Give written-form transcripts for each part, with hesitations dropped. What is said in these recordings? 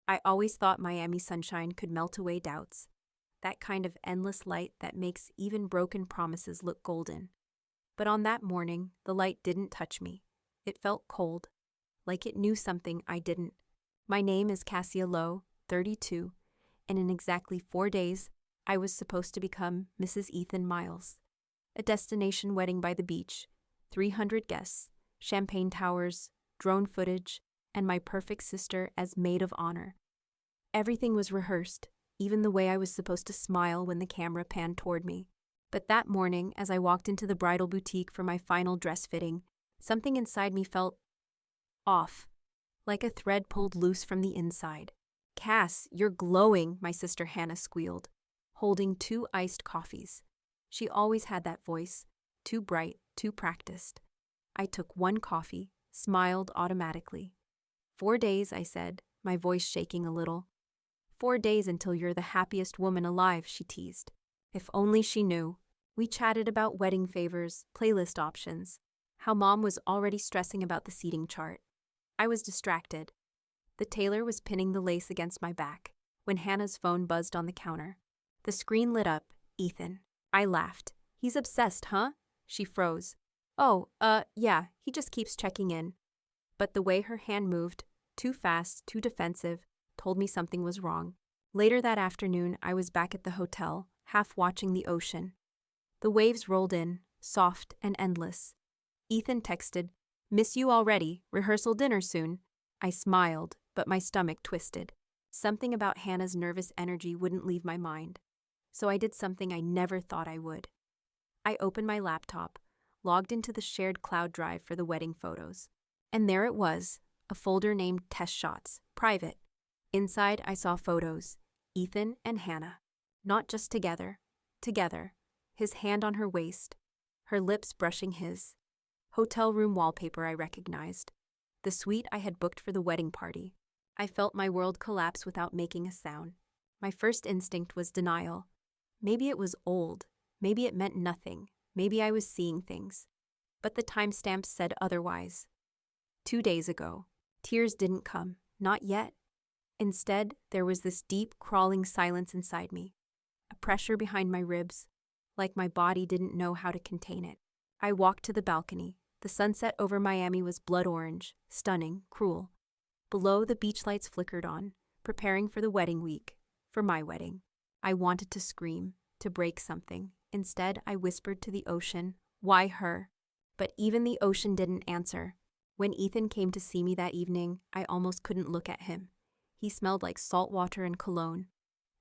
I always thought Miami sunshine could melt away doubts, that kind of endless light that makes even broken promises look golden. But on that morning, the light didn't touch me. It felt cold, like it knew something I didn't. My name is Cassia Lowe, 32, and in exactly 4 days, I was supposed to become Mrs. Ethan Miles. A destination wedding by the beach, 300 guests, champagne towers, drone footage, and my perfect sister as maid of honor. Everything was rehearsed, even the way I was supposed to smile when the camera panned toward me. But that morning, as I walked into the bridal boutique for my final dress fitting, something inside me felt off, like a thread pulled loose from the inside. "Cass, you're glowing," my sister Hannah squealed, holding 2 iced coffees. She always had that voice, too bright, too practiced. I took 1 coffee, smiled automatically. 4 days, I said, my voice shaking a little. 4 days until you're the happiest woman alive, she teased. If only she knew. We chatted about wedding favors, playlist options, how Mom was already stressing about the seating chart. I was distracted. The tailor was pinning the lace against my back when Hannah's phone buzzed on the counter. The screen lit up. Ethan. I laughed. "He's obsessed, huh?" She froze. "Oh, yeah, he just keeps checking in." But the way her hand moved, too fast, too defensive, told me something was wrong. Later that afternoon, I was back at the hotel, half watching the ocean. The waves rolled in, soft and endless. Ethan texted, "Miss you already, rehearsal dinner soon." I smiled, but my stomach twisted. Something about Hannah's nervous energy wouldn't leave my mind. So I did something I never thought I would. I opened my laptop, logged into the shared cloud drive for the wedding photos. And there it was, a folder named Test Shots, Private. Inside, I saw photos, Ethan and Hannah. Not just together. Together. His hand on her waist, her lips brushing his. Hotel room wallpaper I recognized. The suite I had booked for the wedding party. I felt my world collapse without making a sound. My first instinct was denial. Maybe it was old. Maybe it meant nothing. Maybe I was seeing things. But the timestamp said otherwise. 2 days ago. Tears didn't come. Not yet. Instead, there was this deep, crawling silence inside me. A pressure behind my ribs, like my body didn't know how to contain it. I walked to the balcony. The sunset over Miami was blood orange, stunning, cruel. Below, the beach lights flickered on, preparing for the wedding week, for my wedding. I wanted to scream, to break something. Instead, I whispered to the ocean, "Why her?" But even the ocean didn't answer. When Ethan came to see me that evening, I almost couldn't look at him. He smelled like salt water and cologne,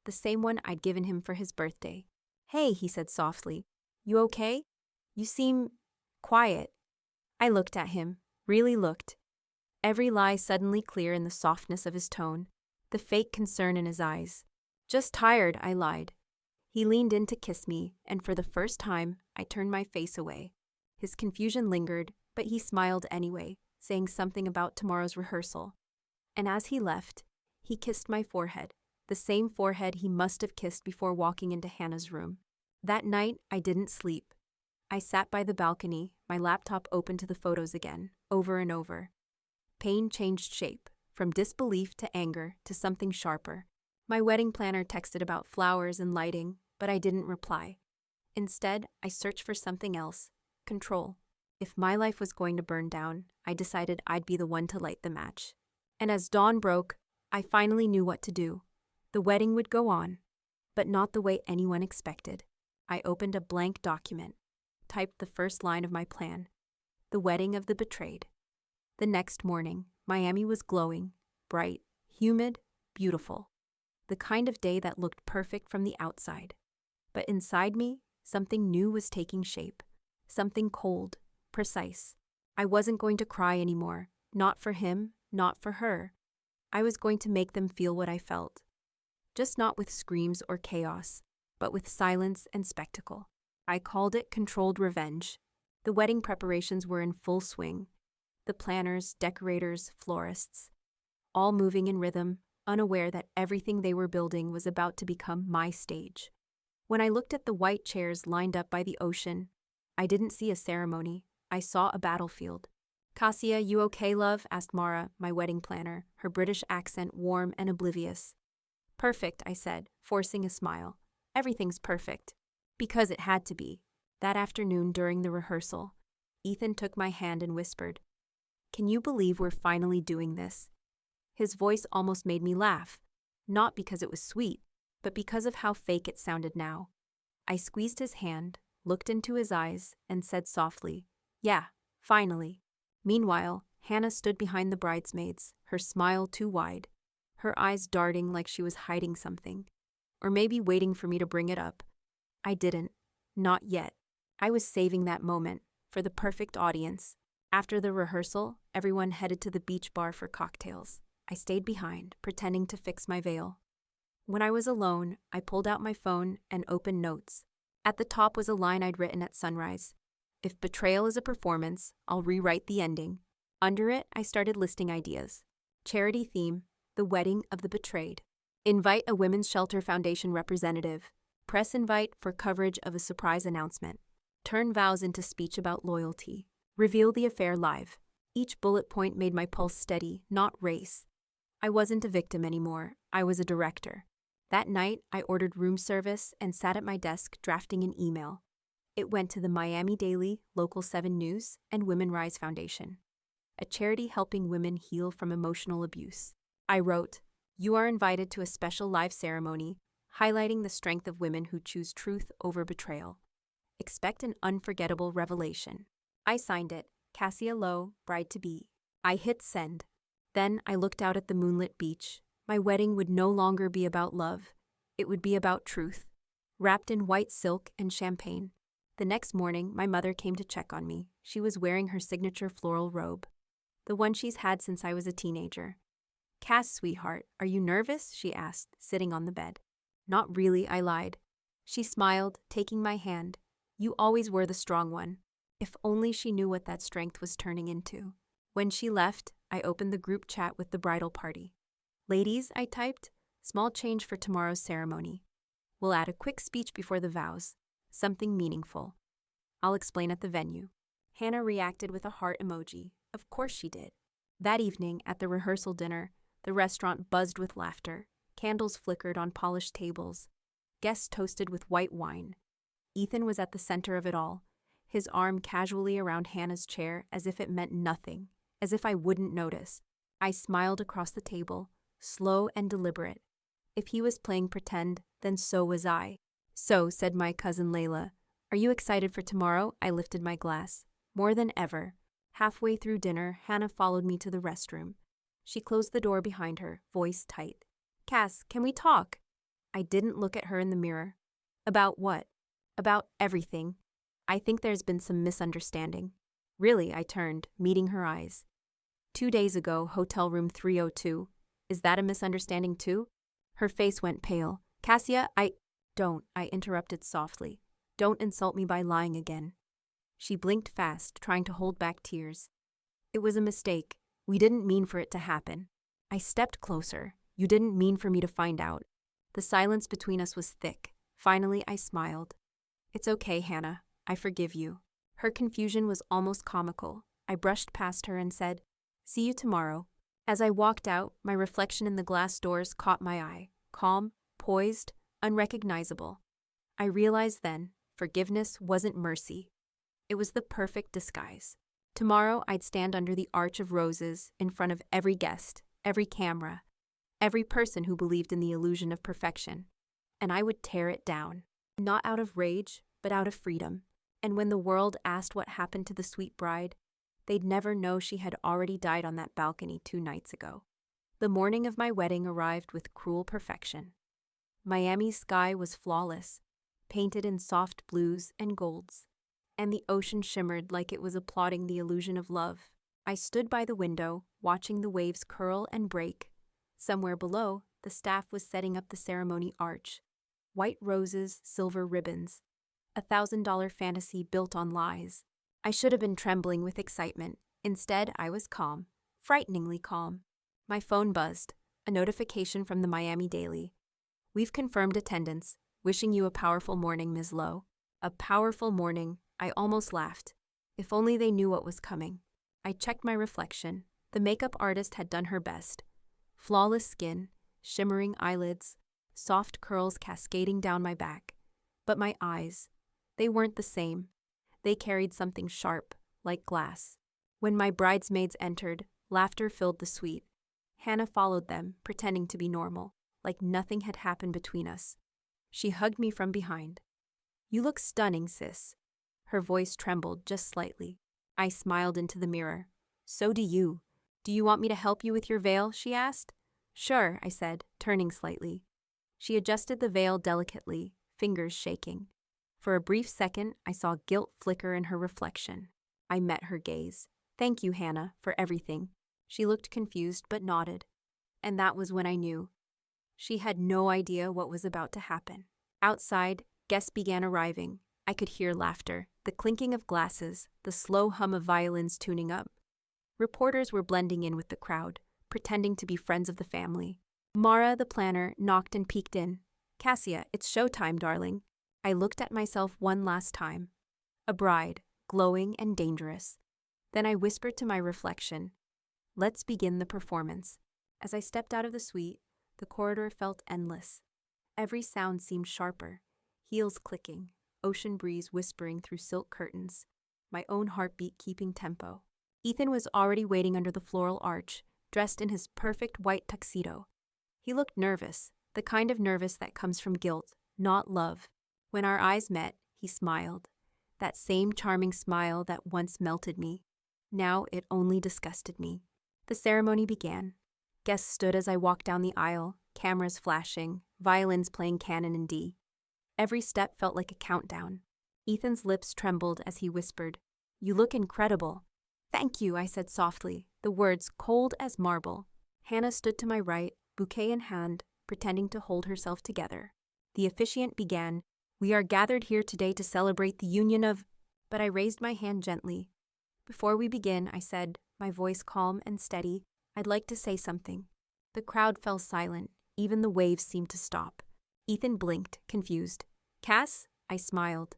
the same one I'd given him for his birthday. "Hey," he said softly, "you okay? You seem quiet." I looked at him, really looked. Every lie suddenly clear in the softness of his tone, the fake concern in his eyes. "Just tired," I lied. He leaned in to kiss me, and for the first time, I turned my face away. His confusion lingered, but he smiled anyway, saying something about tomorrow's rehearsal. And as he left, he kissed my forehead, the same forehead he must have kissed before walking into Hannah's room. That night, I didn't sleep. I sat by the balcony, my laptop open to the photos again, over and over. Pain changed shape, from disbelief to anger to something sharper. My wedding planner texted about flowers and lighting, but I didn't reply. Instead, I searched for something else, control. If my life was going to burn down, I decided I'd be the one to light the match. And as dawn broke, I finally knew what to do. The wedding would go on, but not the way anyone expected. I opened a blank document, typed the first line of my plan, the wedding of the betrayed. The next morning, Miami was glowing, bright, humid, beautiful. The kind of day that looked perfect from the outside. But inside me, something new was taking shape. Something cold, precise. I wasn't going to cry anymore, not for him, not for her. I was going to make them feel what I felt. Just not with screams or chaos, but with silence and spectacle. I called it controlled revenge. The wedding preparations were in full swing. The planners, decorators, florists, all moving in rhythm, unaware that everything they were building was about to become my stage. When I looked at the white chairs lined up by the ocean, I didn't see a ceremony. I saw a battlefield. Cassia, you okay, love? Asked Mara, my wedding planner, her British accent warm and oblivious. Perfect, I said, forcing a smile. Everything's perfect. Because it had to be. That afternoon during the rehearsal, Ethan took my hand and whispered, "Can you believe we're finally doing this?" His voice almost made me laugh, not because it was sweet, but because of how fake it sounded now. I squeezed his hand, looked into his eyes, and said softly, "Yeah, finally." Meanwhile, Hannah stood behind the bridesmaids, her smile too wide, her eyes darting like she was hiding something, or maybe waiting for me to bring it up. I didn't. Not yet. I was saving that moment for the perfect audience. After the rehearsal, everyone headed to the beach bar for cocktails. I stayed behind, pretending to fix my veil. When I was alone, I pulled out my phone and opened notes. At the top was a line I'd written at sunrise. If betrayal is a performance, I'll rewrite the ending. Under it, I started listing ideas. Charity theme, the wedding of the betrayed. Invite a Women's Shelter Foundation representative. Press invite for coverage of a surprise announcement. Turn vows into speech about loyalty. Reveal the affair live. Each bullet point made my pulse steady, not race. I wasn't a victim anymore. I was a director. That night, I ordered room service and sat at my desk drafting an email. It went to the Miami Daily, Local 7 News, and Women Rise Foundation, a charity helping women heal from emotional abuse. I wrote, "You are invited to a special live ceremony highlighting the strength of women who choose truth over betrayal. Expect an unforgettable revelation." I signed it, Cassia Lowe, bride-to-be. I hit send. Then I looked out at the moonlit beach. My wedding would no longer be about love. It would be about truth, wrapped in white silk and champagne. The next morning, my mother came to check on me. She was wearing her signature floral robe, the one she's had since I was a teenager. "Cass, sweetheart, are you nervous?" she asked, sitting on the bed. "Not really," I lied. She smiled, taking my hand. "You always were the strong one." If only she knew what that strength was turning into. When she left, I opened the group chat with the bridal party. "Ladies," I typed, "small change for tomorrow's ceremony. We'll add a quick speech before the vows. Something meaningful. I'll explain at the venue." Hannah reacted with a heart emoji. Of course she did. That evening, at the rehearsal dinner, the restaurant buzzed with laughter. Candles flickered on polished tables. Guests toasted with white wine. Ethan was at the center of it all, his arm casually around Hannah's chair as if it meant nothing, as if I wouldn't notice. I smiled across the table, slow and deliberate. If he was playing pretend, then so was I. "So," said my cousin Layla, "are you excited for tomorrow?" I lifted my glass. "More than ever." Halfway through dinner, Hannah followed me to the restroom. She closed the door behind her, voice tight. "Cass, can we talk?" I didn't look at her in the mirror. "About what?" "About everything. I think there's been some misunderstanding." "Really?" I turned, meeting her eyes. 2 days ago, hotel room 302. Is that a misunderstanding too?" Her face went pale. "Cassia, Don't," I interrupted softly. "Don't insult me by lying again." She blinked fast, trying to hold back tears. "It was a mistake. We didn't mean for it to happen." I stepped closer. "You didn't mean for me to find out." The silence between us was thick. Finally, I smiled. "It's okay, Hannah. I forgive you." Her confusion was almost comical. I brushed past her and said, "See you tomorrow." As I walked out, my reflection in the glass doors caught my eye. Calm, poised, unrecognizable. I realized then, forgiveness wasn't mercy. It was the perfect disguise. Tomorrow, I'd stand under the arch of roses in front of every guest, every camera, every person who believed in the illusion of perfection. And I would tear it down. Not out of rage, but out of freedom. And when the world asked what happened to the sweet bride, they'd never know she had already died on that balcony 2 nights ago. The morning of my wedding arrived with cruel perfection. Miami's sky was flawless, painted in soft blues and golds, and the ocean shimmered like it was applauding the illusion of love. I stood by the window, watching the waves curl and break. Somewhere below, the staff was setting up the ceremony arch. White roses, silver ribbons. A $1,000 fantasy built on lies. I should have been trembling with excitement. Instead, I was calm, frighteningly calm. My phone buzzed, a notification from the Miami Daily. "We've confirmed attendance. Wishing you a powerful morning, Ms. Lowe." A powerful morning. I almost laughed. If only they knew what was coming. I checked my reflection. The makeup artist had done her best. Flawless skin, shimmering eyelids, soft curls cascading down my back. But my eyes, they weren't the same. They carried something sharp, like glass. When my bridesmaids entered, laughter filled the suite. Hannah followed them, pretending to be normal, like nothing had happened between us. She hugged me from behind. "You look stunning, sis." Her voice trembled just slightly. I smiled into the mirror. "So do you. Do you want me to help you with your veil?" she asked. "Sure," I said, turning slightly. She adjusted the veil delicately, fingers shaking. For a brief second, I saw guilt flicker in her reflection. I met her gaze. "Thank you, Hannah, for everything." She looked confused but nodded. And that was when I knew. She had no idea what was about to happen. Outside, guests began arriving. I could hear laughter, the clinking of glasses, the slow hum of violins tuning up. Reporters were blending in with the crowd, pretending to be friends of the family. Mara, the planner, knocked and peeked in. "Cassia, it's showtime, darling." I looked at myself one last time. A bride, glowing and dangerous. Then I whispered to my reflection, "Let's begin the performance." As I stepped out of the suite, the corridor felt endless. Every sound seemed sharper, heels clicking, ocean breeze whispering through silk curtains, my own heartbeat keeping tempo. Ethan was already waiting under the floral arch, dressed in his perfect white tuxedo. He looked nervous, the kind of nervous that comes from guilt, not love. When our eyes met, he smiled. That same charming smile that once melted me. Now it only disgusted me. The ceremony began. Guests stood as I walked down the aisle, cameras flashing, violins playing canon in D. Every step felt like a countdown. Ethan's lips trembled as he whispered, "You look incredible." "Thank you," I said softly, the words cold as marble. Hannah stood to my right, bouquet in hand, pretending to hold herself together. The officiant began, "We are gathered here today to celebrate the union of—" But I raised my hand gently. "Before we begin," I said, my voice calm and steady, "I'd like to say something." The crowd fell silent. Even the waves seemed to stop. Ethan blinked, confused. "Cass?" I smiled.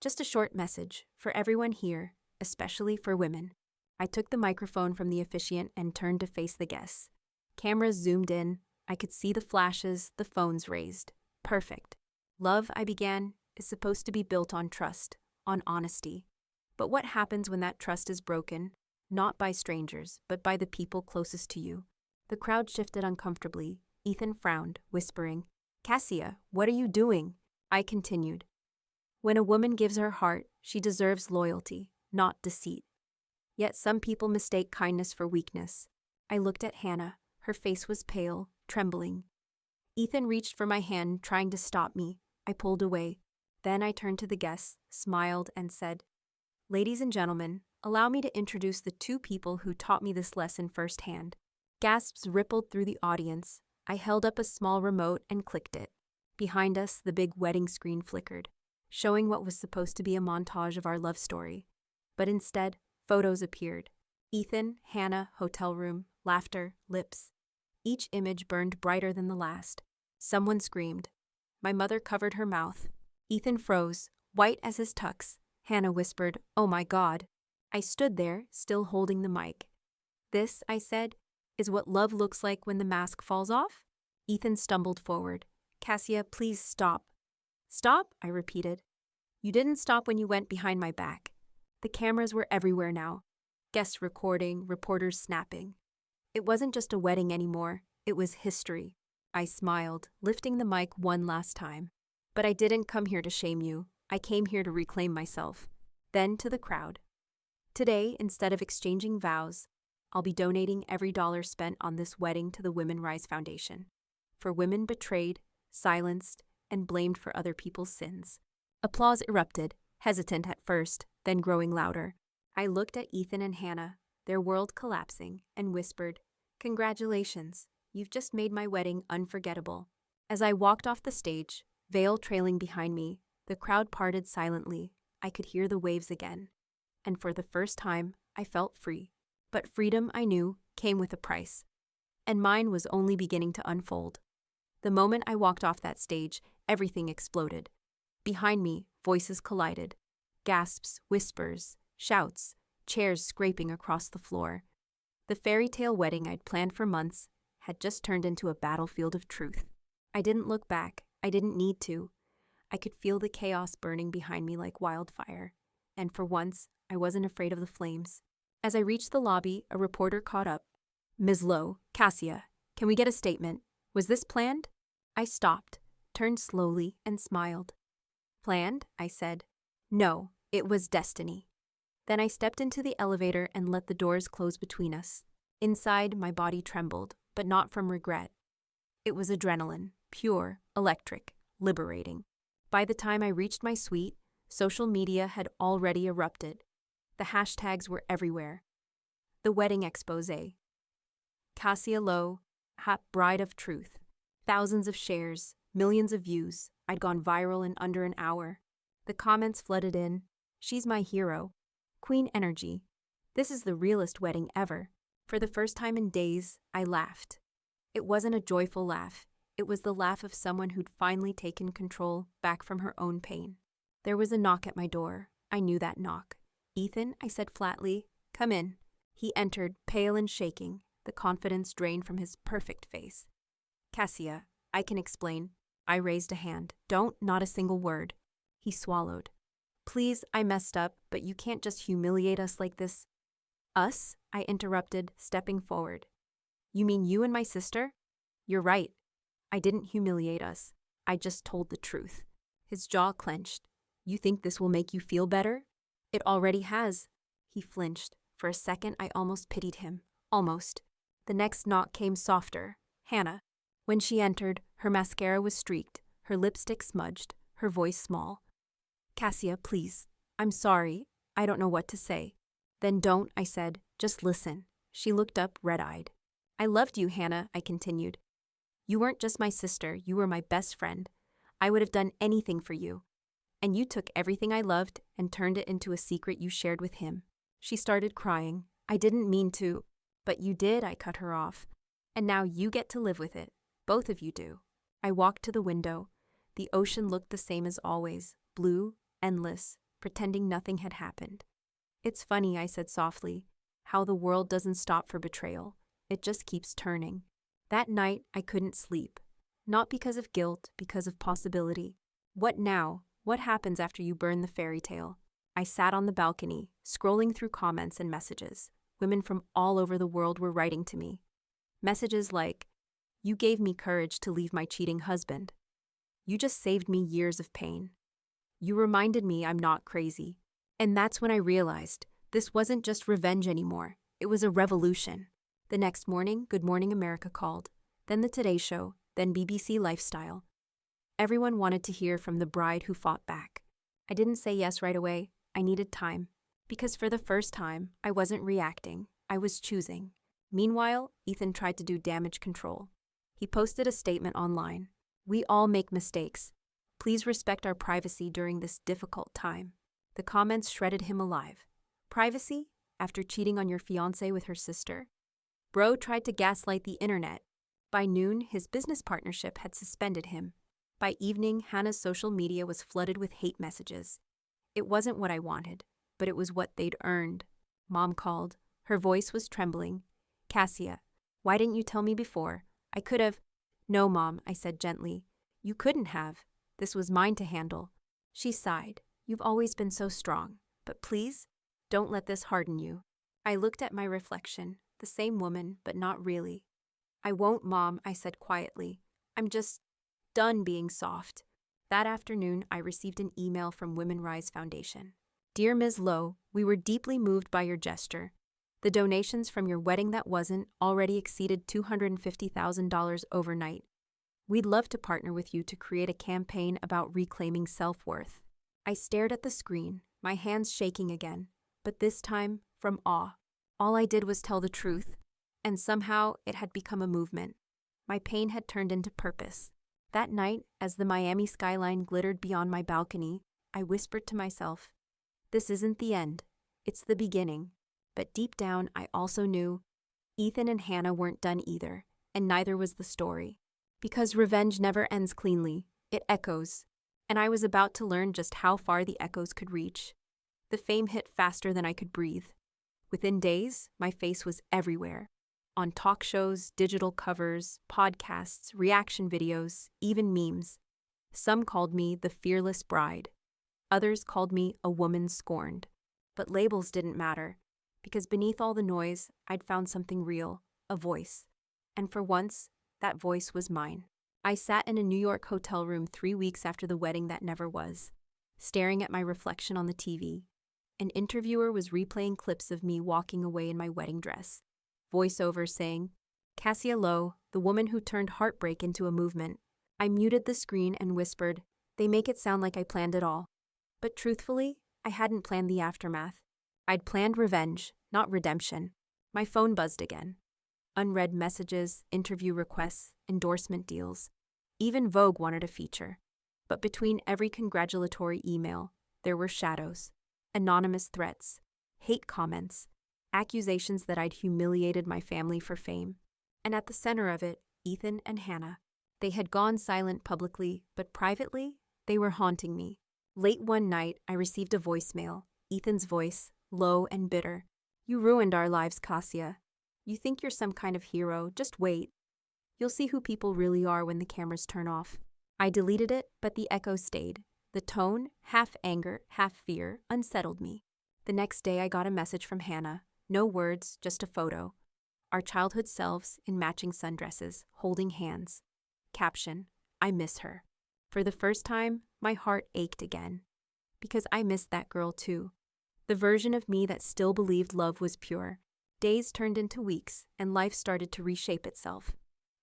"Just a short message, for everyone here, especially for women." I took the microphone from the officiant and turned to face the guests. Cameras zoomed in. I could see the flashes, the phones raised. Perfect. "Love," I began, "is supposed to be built on trust, on honesty. But what happens when that trust is broken? Not by strangers, but by the people closest to you." The crowd shifted uncomfortably. Ethan frowned, whispering, "Cassia, what are you doing?" I continued, "When a woman gives her heart, she deserves loyalty, not deceit. Yet some people mistake kindness for weakness." I looked at Hannah. Her face was pale, trembling. Ethan reached for my hand, trying to stop me. I pulled away. Then I turned to the guests, smiled, and said, "Ladies and gentlemen, allow me to introduce the two people who taught me this lesson firsthand." Gasps rippled through the audience. I held up a small remote and clicked it. Behind us, the big wedding screen flickered, showing what was supposed to be a montage of our love story. But instead, photos appeared. Ethan, Hannah, hotel room, laughter, lips. Each image burned brighter than the last. Someone screamed. My mother covered her mouth. Ethan froze, white as his tux. Hannah whispered, "Oh my God." I stood there, still holding the mic. "This," I said, "is what love looks like when the mask falls off?" Ethan stumbled forward. "Cassia, please stop." "Stop?" I repeated. "You didn't stop when you went behind my back." The cameras were everywhere now. Guests recording, reporters snapping. It wasn't just a wedding anymore. It was history. I smiled, lifting the mic one last time. "But I didn't come here to shame you. I came here to reclaim myself." Then to the crowd. "Today, instead of exchanging vows, I'll be donating every dollar spent on this wedding to the Women Rise Foundation. For women betrayed, silenced, and blamed for other people's sins." Applause erupted, hesitant at first, then growing louder. I looked at Ethan and Hannah, their world collapsing, and whispered, "Congratulations, you've just made my wedding unforgettable." As I walked off the stage, veil trailing behind me, the crowd parted silently. I could hear the waves again. And for the first time, I felt free. But freedom, I knew, came with a price. And mine was only beginning to unfold. The moment I walked off that stage, everything exploded. Behind me, voices collided. Gasps, whispers, shouts. chairs scraping across the floor. The fairy tale wedding I'd planned for months had just turned into a battlefield of truth. I didn't look back. I didn't need to. I could feel the chaos burning behind me like wildfire, and for once, I wasn't afraid of the flames. As I reached the lobby, a reporter caught up. "Ms. Lowe, Cassia, can we get a statement? Was this planned?" I stopped, turned slowly, and smiled. "Planned?" I said. "No, it was destiny." Then I stepped into the elevator and let the doors close between us. Inside, my body trembled, but not from regret. It was adrenaline, pure, electric, liberating. By the time I reached my suite, social media had already erupted. The hashtags were everywhere. The wedding exposé. Cassia Lowe, bride of truth. Thousands of shares, millions of views. I'd gone viral in under an hour. The comments flooded in. "She's my hero. Queen energy. This is the realest wedding ever." For the first time in days, I laughed. It wasn't a joyful laugh. It was the laugh of someone who'd finally taken control back from her own pain. There was a knock at my door. I knew that knock. "Ethan," I said flatly, "come in." He entered, pale and shaking, the confidence drained from his perfect face. "Cassia, I can explain." I raised a hand. "Don't, not a single word." He swallowed. "Please, I messed up, but you can't just humiliate us like this." "Us?" I interrupted, stepping forward. "You mean you and my sister?" "You're right. I didn't humiliate us. I just told the truth." His jaw clenched. "You think this will make you feel better?" "It already has." He flinched. For a second, I almost pitied him. Almost. The next knock came softer. Hannah. When she entered, her mascara was streaked, her lipstick smudged, her voice small. "Cassia, please. I'm sorry. I don't know what to say." "Then don't," I said. "Just listen." She looked up, red-eyed. "I loved you, Hannah," I continued. "You weren't just my sister, you were my best friend. I would have done anything for you. And you took everything I loved and turned it into a secret you shared with him." She started crying. "I didn't mean to." "But you did," I cut her off. "And now you get to live with it. Both of you do." I walked to the window. The ocean looked the same as always, blue, endless, pretending nothing had happened. "It's funny," I said softly, "how the world doesn't stop for betrayal. It just keeps turning." That night, I couldn't sleep. Not because of guilt, because of possibility. What now? What happens after you burn the fairy tale? I sat on the balcony, scrolling through comments and messages. Women from all over the world were writing to me. Messages like, "You gave me courage to leave my cheating husband. You just saved me years of pain. You reminded me I'm not crazy." And that's when I realized this wasn't just revenge anymore. It was a revolution. The next morning, Good Morning America called, then the Today Show, then BBC Lifestyle. Everyone wanted to hear from the bride who fought back. I didn't say yes right away. I needed time. Because for the first time, I wasn't reacting. I was choosing. Meanwhile, Ethan tried to do damage control. He posted a statement online. "We all make mistakes. Please respect our privacy during this difficult time." The comments shredded him alive. Privacy? After cheating on your fiancée with her sister? Bro tried to gaslight the internet. By noon, his business partnership had suspended him. By evening, Hannah's social media was flooded with hate messages. It wasn't what I wanted, but it was what they'd earned. Mom called. Her voice was trembling. "Cassia, why didn't you tell me before? I could have—" "No, Mom," I said gently. "You couldn't have. This was mine to handle." She sighed. "You've always been so strong. But please, don't let this harden you." I looked at my reflection, the same woman, but not really. "I won't, Mom," I said quietly. "I'm just done being soft." That afternoon, I received an email from Women Rise Foundation. "Dear Ms. Lowe, we were deeply moved by your gesture. The donations from your wedding that wasn't already exceeded $250,000 overnight. We'd love to partner with you to create a campaign about reclaiming self-worth." I stared at the screen, my hands shaking again, but this time from awe. All I did was tell the truth, and somehow it had become a movement. My pain had turned into purpose. That night, as the Miami skyline glittered beyond my balcony, I whispered to myself, "This isn't the end. It's the beginning." But deep down, I also knew Ethan and Hannah weren't done either, and neither was the story. Because revenge never ends cleanly. It echoes. And I was about to learn just how far the echoes could reach. The fame hit faster than I could breathe. Within days, my face was everywhere. On talk shows, digital covers, podcasts, reaction videos, even memes. Some called me the fearless bride. Others called me a woman scorned. But labels didn't matter, because beneath all the noise, I'd found something real, a voice. And for once, that voice was mine. I sat in a New York hotel room 3 weeks after the wedding that never was, staring at my reflection on the TV. An interviewer was replaying clips of me walking away in my wedding dress. Voiceover saying, "Cassia Lowe, the woman who turned heartbreak into a movement." I muted the screen and whispered, "They make it sound like I planned it all." But truthfully, I hadn't planned the aftermath. I'd planned revenge, not redemption. My phone buzzed again. Unread messages, interview requests, endorsement deals. Even Vogue wanted a feature. But between every congratulatory email, there were shadows. Anonymous threats, hate comments, accusations that I'd humiliated my family for fame. And at the center of it, Ethan and Hannah. They had gone silent publicly, but privately, they were haunting me. Late one night, I received a voicemail, Ethan's voice, low and bitter. "You ruined our lives, Cassia. You think you're some kind of hero, just wait. You'll see who people really are when the cameras turn off." I deleted it, but the echo stayed. The tone, half anger, half fear, unsettled me. The next day I got a message from Hannah. No words, just a photo. Our childhood selves in matching sundresses, holding hands. Caption, "I miss her." For the first time, my heart ached again. Because I missed that girl too. The version of me that still believed love was pure. Days turned into weeks, and life started to reshape itself.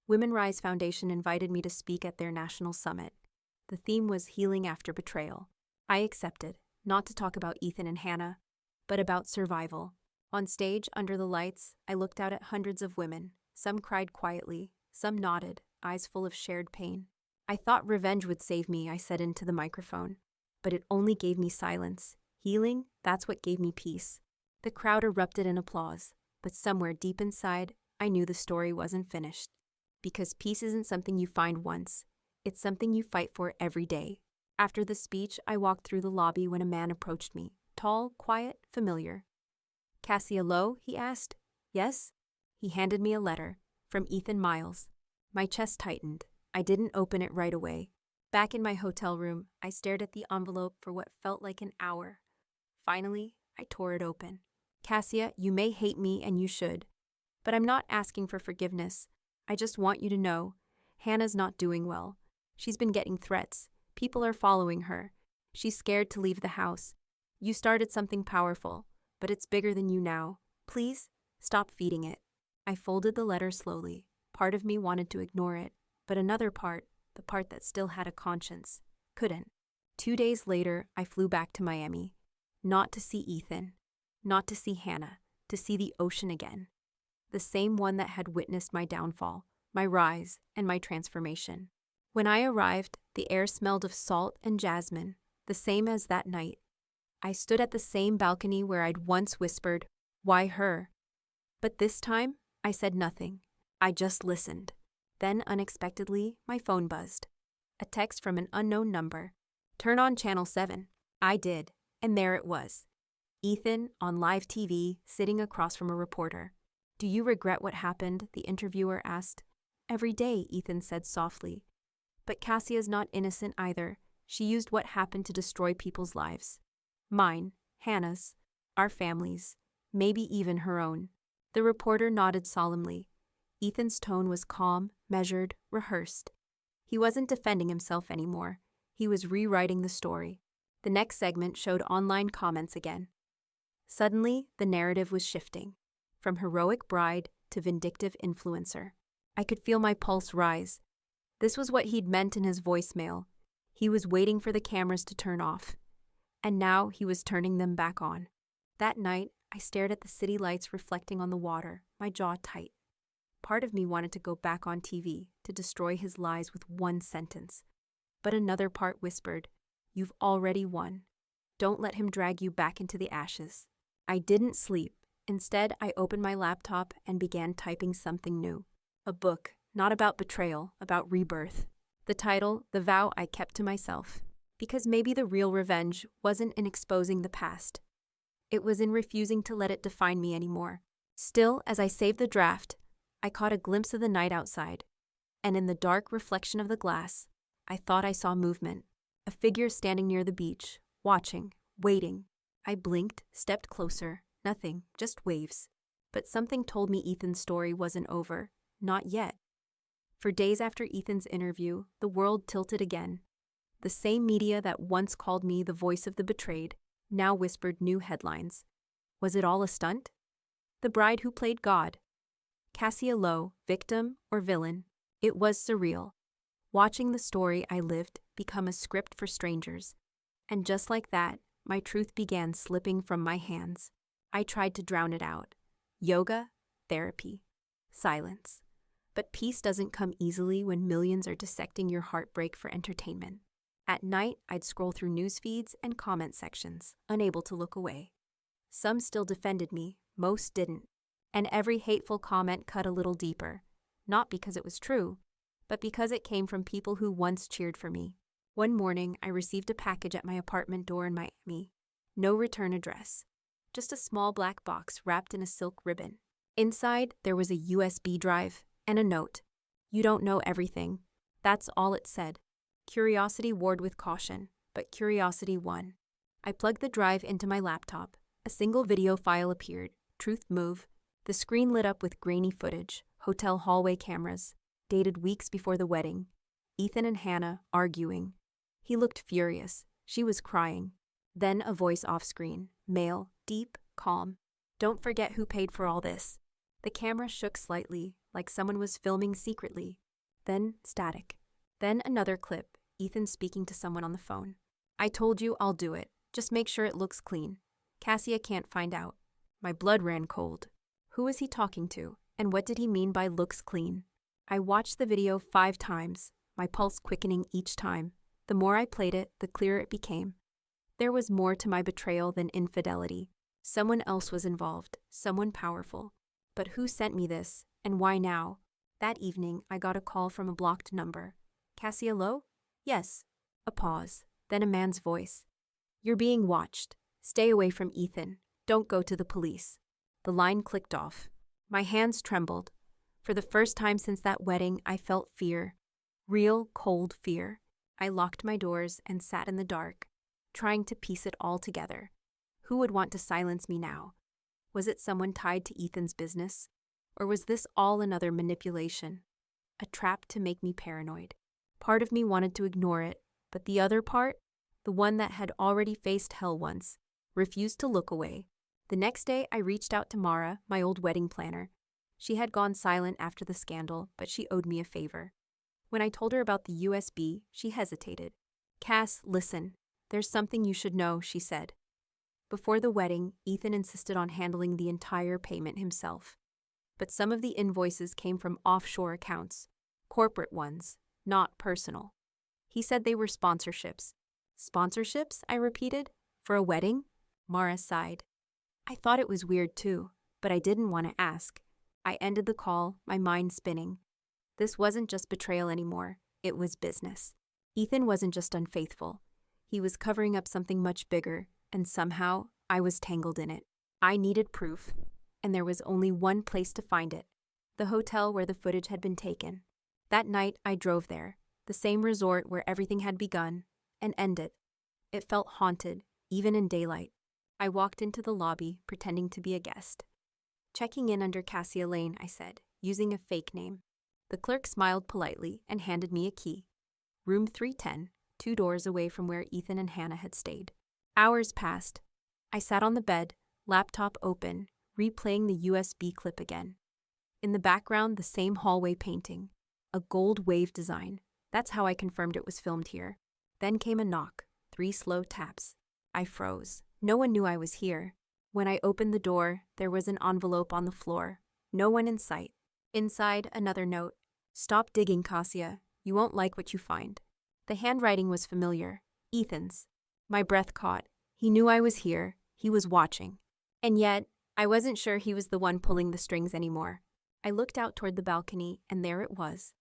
Women Rise Foundation invited me to speak at their national summit. The theme was healing after betrayal. I accepted, not to talk about Ethan and Hannah, but about survival. On stage, under the lights, I looked out at hundreds of women. Some cried quietly, some nodded, eyes full of shared pain. "I thought revenge would save me," I said into the microphone. But it only gave me silence. Healing, that's what gave me peace. The crowd erupted in applause, but somewhere deep inside, I knew the story wasn't finished. Because peace isn't something you find once. It's something you fight for every day. After the speech, I walked through the lobby when a man approached me. Tall, quiet, familiar. "Cassia Lowe?" he asked. "Yes?" He handed me a letter, from Ethan Miles. My chest tightened. I didn't open it right away. Back in my hotel room, I stared at the envelope for what felt like an hour. Finally, I tore it open. "Cassia, you may hate me and you should. But I'm not asking for forgiveness. I just want you to know, Hannah's not doing well. She's been getting threats. People are following her. She's scared to leave the house. You started something powerful, but it's bigger than you now. Please, stop feeding it." I folded the letter slowly. Part of me wanted to ignore it, but another part, the part that still had a conscience, couldn't. 2 days later, I flew back to Miami. Not to see Ethan, not to see Hannah, to see the ocean again. The same one that had witnessed my downfall, my rise, and my transformation. When I arrived, the air smelled of salt and jasmine, the same as that night. I stood at the same balcony where I'd once whispered, "Why her?" But this time, I said nothing. I just listened. Then, unexpectedly, my phone buzzed. A text from an unknown number. "Turn on Channel 7. I did, and there it was. Ethan, on live TV, sitting across from a reporter. "Do you regret what happened?" the interviewer asked. "Every day," Ethan said softly. "But Cassia's not innocent either. She used what happened to destroy people's lives. Mine, Hannah's, our family's, maybe even her own." The reporter nodded solemnly. Ethan's tone was calm, measured, rehearsed. He wasn't defending himself anymore. He was rewriting the story. The next segment showed online comments again. Suddenly, the narrative was shifting. From heroic bride to vindictive influencer. I could feel my pulse rise. This was what he'd meant in his voicemail. He was waiting for the cameras to turn off. And now he was turning them back on. That night, I stared at the city lights reflecting on the water, my jaw tight. Part of me wanted to go back on TV, to destroy his lies with one sentence. But another part whispered, "You've already won. Don't let him drag you back into the ashes." I didn't sleep. Instead, I opened my laptop and began typing something new. A book, not about betrayal, about rebirth. The title, The Vow I Kept to Myself. Because maybe the real revenge wasn't in exposing the past. It was in refusing to let it define me anymore. Still, as I saved the draft, I caught a glimpse of the night outside, and in the dark reflection of the glass, I thought I saw movement. A figure standing near the beach, watching, waiting. I blinked, stepped closer. Nothing, just waves. But something told me Ethan's story wasn't over. Not yet. For days after Ethan's interview, the world tilted again. The same media that once called me the voice of the betrayed now whispered new headlines. Was it all a stunt? The bride who played God. Cassia Lowe, victim or villain? It was surreal. Watching the story I lived become a script for strangers. And just like that, my truth began slipping from my hands. I tried to drown it out. Yoga, therapy, silence. But peace doesn't come easily when millions are dissecting your heartbreak for entertainment. At night, I'd scroll through news feeds and comment sections, unable to look away. Some still defended me, most didn't. And every hateful comment cut a little deeper. Not because it was true, but because it came from people who once cheered for me. One morning, I received a package at my apartment door in Miami. No return address. Just a small black box wrapped in a silk ribbon. Inside, there was a USB drive and a note. You don't know everything. That's all it said. Curiosity warred with caution, but curiosity won. I plugged the drive into my laptop. A single video file appeared. Truth move. The screen lit up with grainy footage, hotel hallway cameras, dated weeks before the wedding. Ethan and Hannah arguing. He looked furious. She was crying. Then a voice off-screen, male, deep, calm. Don't forget who paid for all this. The camera shook slightly, like someone was filming secretly. Then static. Then another clip, Ethan speaking to someone on the phone. I told you I'll do it. Just make sure it looks clean. Cassia can't find out. My blood ran cold. Who was he talking to? And what did he mean by looks clean? I watched the video 5 times, my pulse quickening each time. The more I played it, the clearer it became. There was more to my betrayal than infidelity. Someone else was involved, someone powerful. But who sent me this, and why now? That evening, I got a call from a blocked number. Cassia Lowe? Yes. A pause, then a man's voice. You're being watched. Stay away from Ethan. Don't go to the police. The line clicked off. My hands trembled. For the first time since that wedding, I felt fear. Real, cold fear. I locked my doors and sat in the dark, trying to piece it all together. Who would want to silence me now? Was it someone tied to Ethan's business? Or was this all another manipulation? A trap to make me paranoid. Part of me wanted to ignore it, but the other part, the one that had already faced hell once, refused to look away. The next day, I reached out to Mara, my old wedding planner. She had gone silent after the scandal, but she owed me a favor. When I told her about the USB, she hesitated. Cass, listen. There's something you should know, she said. Before the wedding, Ethan insisted on handling the entire payment himself. But some of the invoices came from offshore accounts, corporate ones, not personal. He said they were sponsorships. Sponsorships? I repeated. For a wedding? Mara sighed. I thought it was weird too, but I didn't want to ask. I ended the call, my mind spinning. This wasn't just betrayal anymore. It was business. Ethan wasn't just unfaithful. He was covering up something much bigger, and somehow I was tangled in it. I needed proof, and there was only one place to find it: the hotel where the footage had been taken. That night, I drove there, the same resort where everything had begun and ended. It felt haunted, even in daylight. I walked into the lobby, pretending to be a guest. Checking in under Cassia Lane, I said, using a fake name. The clerk smiled politely and handed me a key. Room 310, 2 doors away from where Ethan and Hannah had stayed. Hours passed. I sat on the bed, laptop open, replaying the USB clip again. In the background, the same hallway painting. A gold wave design. That's how I confirmed it was filmed here. Then came a knock, 3 slow taps. I froze. No one knew I was here. When I opened the door, there was an envelope on the floor. No one in sight. Inside, another note. Stop digging, Cassia. You won't like what you find. The handwriting was familiar. Ethan's. My breath caught. He knew I was here. He was watching. And yet, I wasn't sure he was the one pulling the strings anymore. I looked out toward the balcony, and there it was.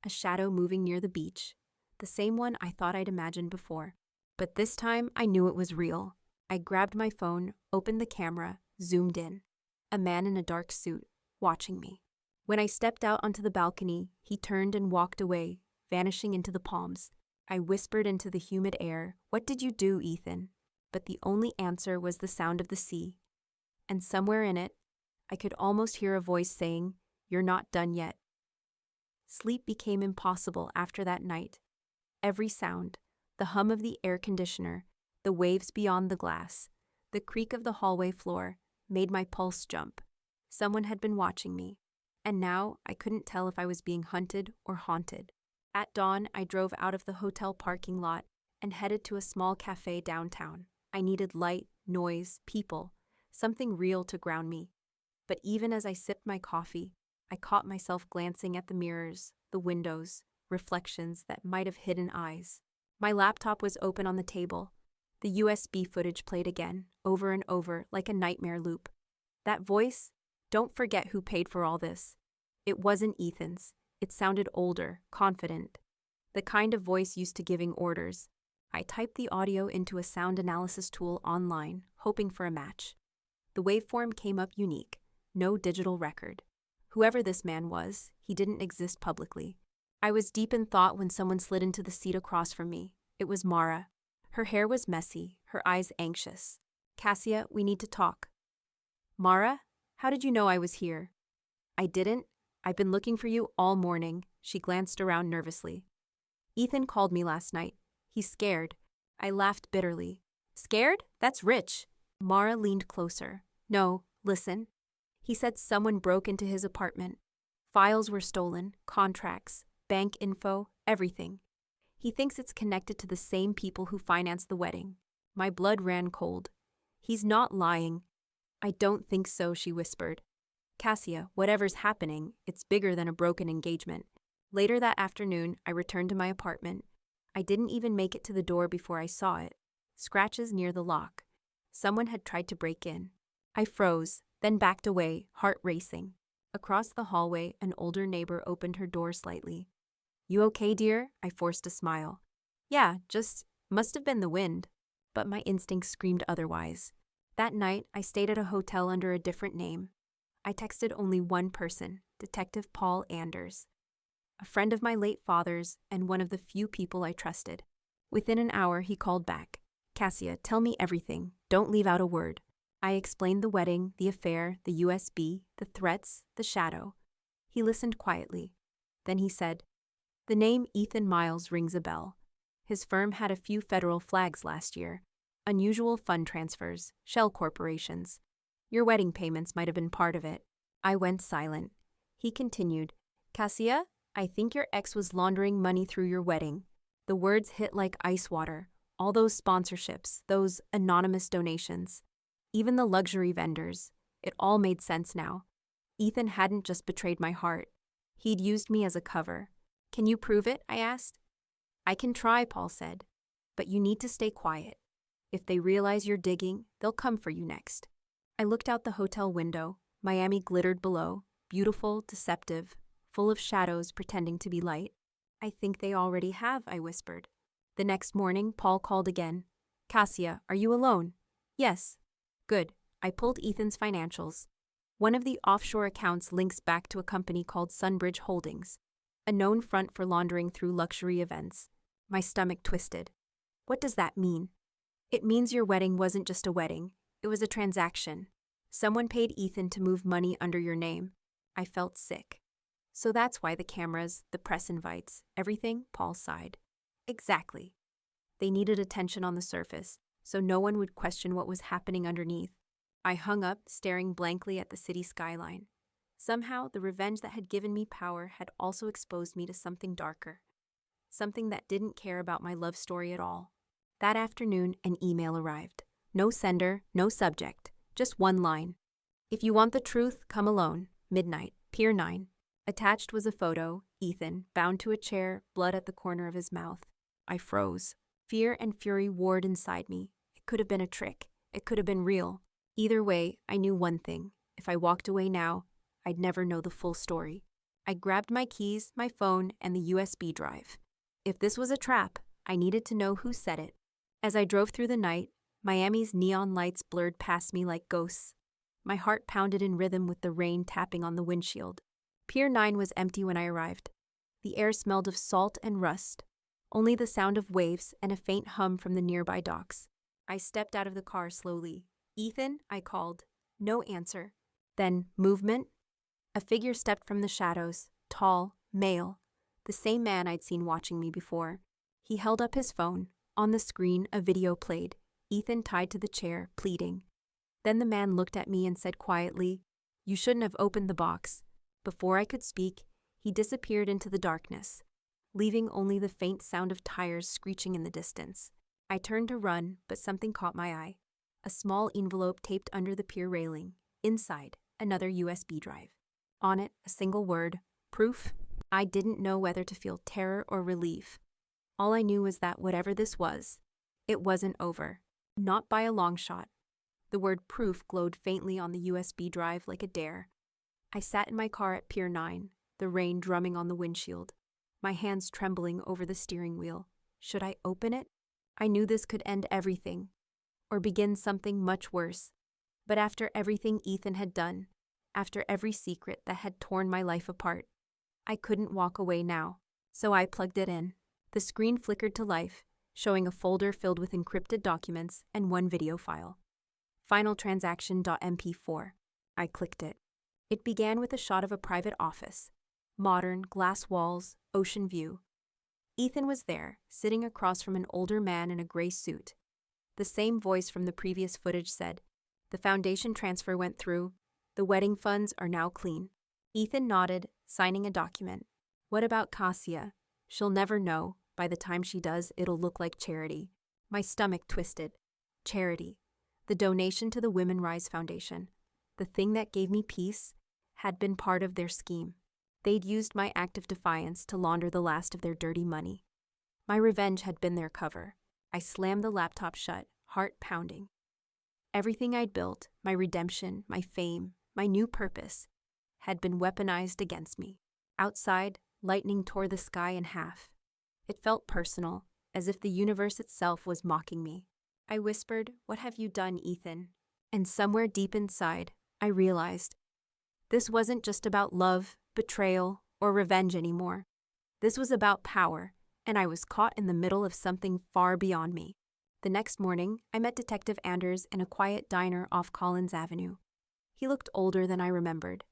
A shadow moving near the beach. The same one I thought I'd imagined before. But this time, I knew it was real. I grabbed my phone, opened the camera, zoomed in. A man in a dark suit, watching me. When I stepped out onto the balcony, he turned and walked away, vanishing into the palms. I whispered into the humid air, "What did you do, Ethan?" But the only answer was the sound of the sea. And somewhere in it, I could almost hear a voice saying, "You're not done yet." Sleep became impossible after that night. Every sound, the hum of the air conditioner, the waves beyond the glass, the creak of the hallway floor, made my pulse jump. Someone had been watching me, and now I couldn't tell if I was being hunted or haunted. At dawn, I drove out of the hotel parking lot and headed to a small cafe downtown. I needed light, noise, people, something real to ground me. But even as I sipped my coffee, I caught myself glancing at the mirrors, the windows, reflections that might have hidden eyes. My laptop was open on the table. The USB footage played again, over and over, like a nightmare loop. That voice, "Don't forget who paid for all this." It wasn't Ethan's. It sounded older, confident. The kind of voice used to giving orders. I typed the audio into a sound analysis tool online, hoping for a match. The waveform came up unique, no digital record. Whoever this man was, he didn't exist publicly. I was deep in thought when someone slid into the seat across from me. It was Mara. Her hair was messy, her eyes anxious. "Cassia, we need to talk." "Mara? How did you know I was here?" "I didn't. I've been looking for you all morning." She glanced around nervously. "Ethan called me last night. He's scared." I laughed bitterly. "Scared? That's rich." Mara leaned closer. "No, listen. He said someone broke into his apartment. Files were stolen, contracts, bank info, everything. He thinks it's connected to the same people who financed the wedding." My blood ran cold. "He's not lying." "I don't think so," she whispered. "Cassia, whatever's happening, it's bigger than a broken engagement." Later that afternoon, I returned to my apartment. I didn't even make it to the door before I saw it. Scratches near the lock. Someone had tried to break in. I froze, then backed away, heart racing. Across the hallway, an older neighbor opened her door slightly. "You okay, dear?" I forced a smile. "Yeah, just must have been the wind." But my instincts screamed otherwise. That night, I stayed at a hotel under a different name. I texted only one person, Detective Paul Anders, a friend of my late father's and one of the few people I trusted. Within an hour, he called back. "Cassia, tell me everything. Don't leave out a word." I explained the wedding, the affair, the USB, the threats, the shadow. He listened quietly. Then he said, "The name Ethan Miles rings a bell. His firm had a few federal flags last year. Unusual fund transfers, shell corporations. Your wedding payments might have been part of it." I went silent. He continued, "Cassia, I think your ex was laundering money through your wedding." The words hit like ice water. All those sponsorships, those anonymous donations, even the luxury vendors. It all made sense now. Ethan hadn't just betrayed my heart. He'd used me as a cover. "Can you prove it?" I asked. "I can try," Paul said. "But you need to stay quiet. If they realize you're digging, they'll come for you next." I looked out the hotel window. Miami glittered below, beautiful, deceptive, full of shadows pretending to be light. "I think they already have," I whispered. The next morning, Paul called again. "Cassia, are you alone?" "Yes." "Good." I pulled Ethan's financials. One of the offshore accounts links back to a company called Sunbridge Holdings, a known front for laundering through luxury events. My stomach twisted. "What does that mean?" "It means your wedding wasn't just a wedding. It was a transaction. Someone paid Ethan to move money under your name." I felt sick. "So that's why the cameras, the press invites, everything?" Paul sighed. "Exactly. They needed attention on the surface, so no one would question what was happening underneath." I hung up, staring blankly at the city skyline. Somehow, the revenge that had given me power had also exposed me to something darker. Something that didn't care about my love story at all. That afternoon, an email arrived. No sender, no subject, just one line. "If you want the truth, come alone. Midnight, Pier 9. Attached was a photo, Ethan, bound to a chair, blood at the corner of his mouth. I froze. Fear and fury warred inside me. It could have been a trick. It could have been real. Either way, I knew one thing. If I walked away now, I'd never know the full story. I grabbed my keys, my phone, and the USB drive. If this was a trap, I needed to know who set it. As I drove through the night, Miami's neon lights blurred past me like ghosts. My heart pounded in rhythm with the rain tapping on the windshield. Pier 9 was empty when I arrived. The air smelled of salt and rust, only the sound of waves and a faint hum from the nearby docks. I stepped out of the car slowly. "Ethan," I called. No answer. Then, movement. A figure stepped from the shadows, tall, male, the same man I'd seen watching me before. He held up his phone. On the screen, a video played, Ethan tied to the chair, pleading. Then the man looked at me and said quietly, "You shouldn't have opened the box." Before I could speak, he disappeared into the darkness, leaving only the faint sound of tires screeching in the distance. I turned to run, but something caught my eye. A small envelope taped under the pier railing. Inside, another USB drive. On it, a single word, proof. I didn't know whether to feel terror or relief. All I knew was that whatever this was, it wasn't over. Not by a long shot. The word proof glowed faintly on the USB drive like a dare. I sat in my car at Pier 9, the rain drumming on the windshield, my hands trembling over the steering wheel. Should I open it? I knew this could end everything, or begin something much worse. But after everything Ethan had done, after every secret that had torn my life apart, I couldn't walk away now. So I plugged it in. The screen flickered to life, showing a folder filled with encrypted documents and one video file. Finaltransaction.mp4. I clicked it. It began with a shot of a private office. Modern, glass walls, ocean view. Ethan was there, sitting across from an older man in a gray suit. The same voice from the previous footage said, "The foundation transfer went through. The wedding funds are now clean." Ethan nodded, signing a document. "What about Cassia? She'll never know. By the time she does, it'll look like charity." My stomach twisted. Charity. The donation to the Women Rise Foundation. The thing that gave me peace had been part of their scheme. They'd used my act of defiance to launder the last of their dirty money. My revenge had been their cover. I slammed the laptop shut, heart pounding. Everything I'd built, my redemption, my fame, my new purpose, had been weaponized against me. Outside, lightning tore the sky in half. It felt personal, as if the universe itself was mocking me. I whispered, "What have you done, Ethan?" And somewhere deep inside, I realized this wasn't just about love, betrayal, or revenge anymore. This was about power, and I was caught in the middle of something far beyond me. The next morning, I met Detective Anders in a quiet diner off Collins Avenue. He looked older than I remembered,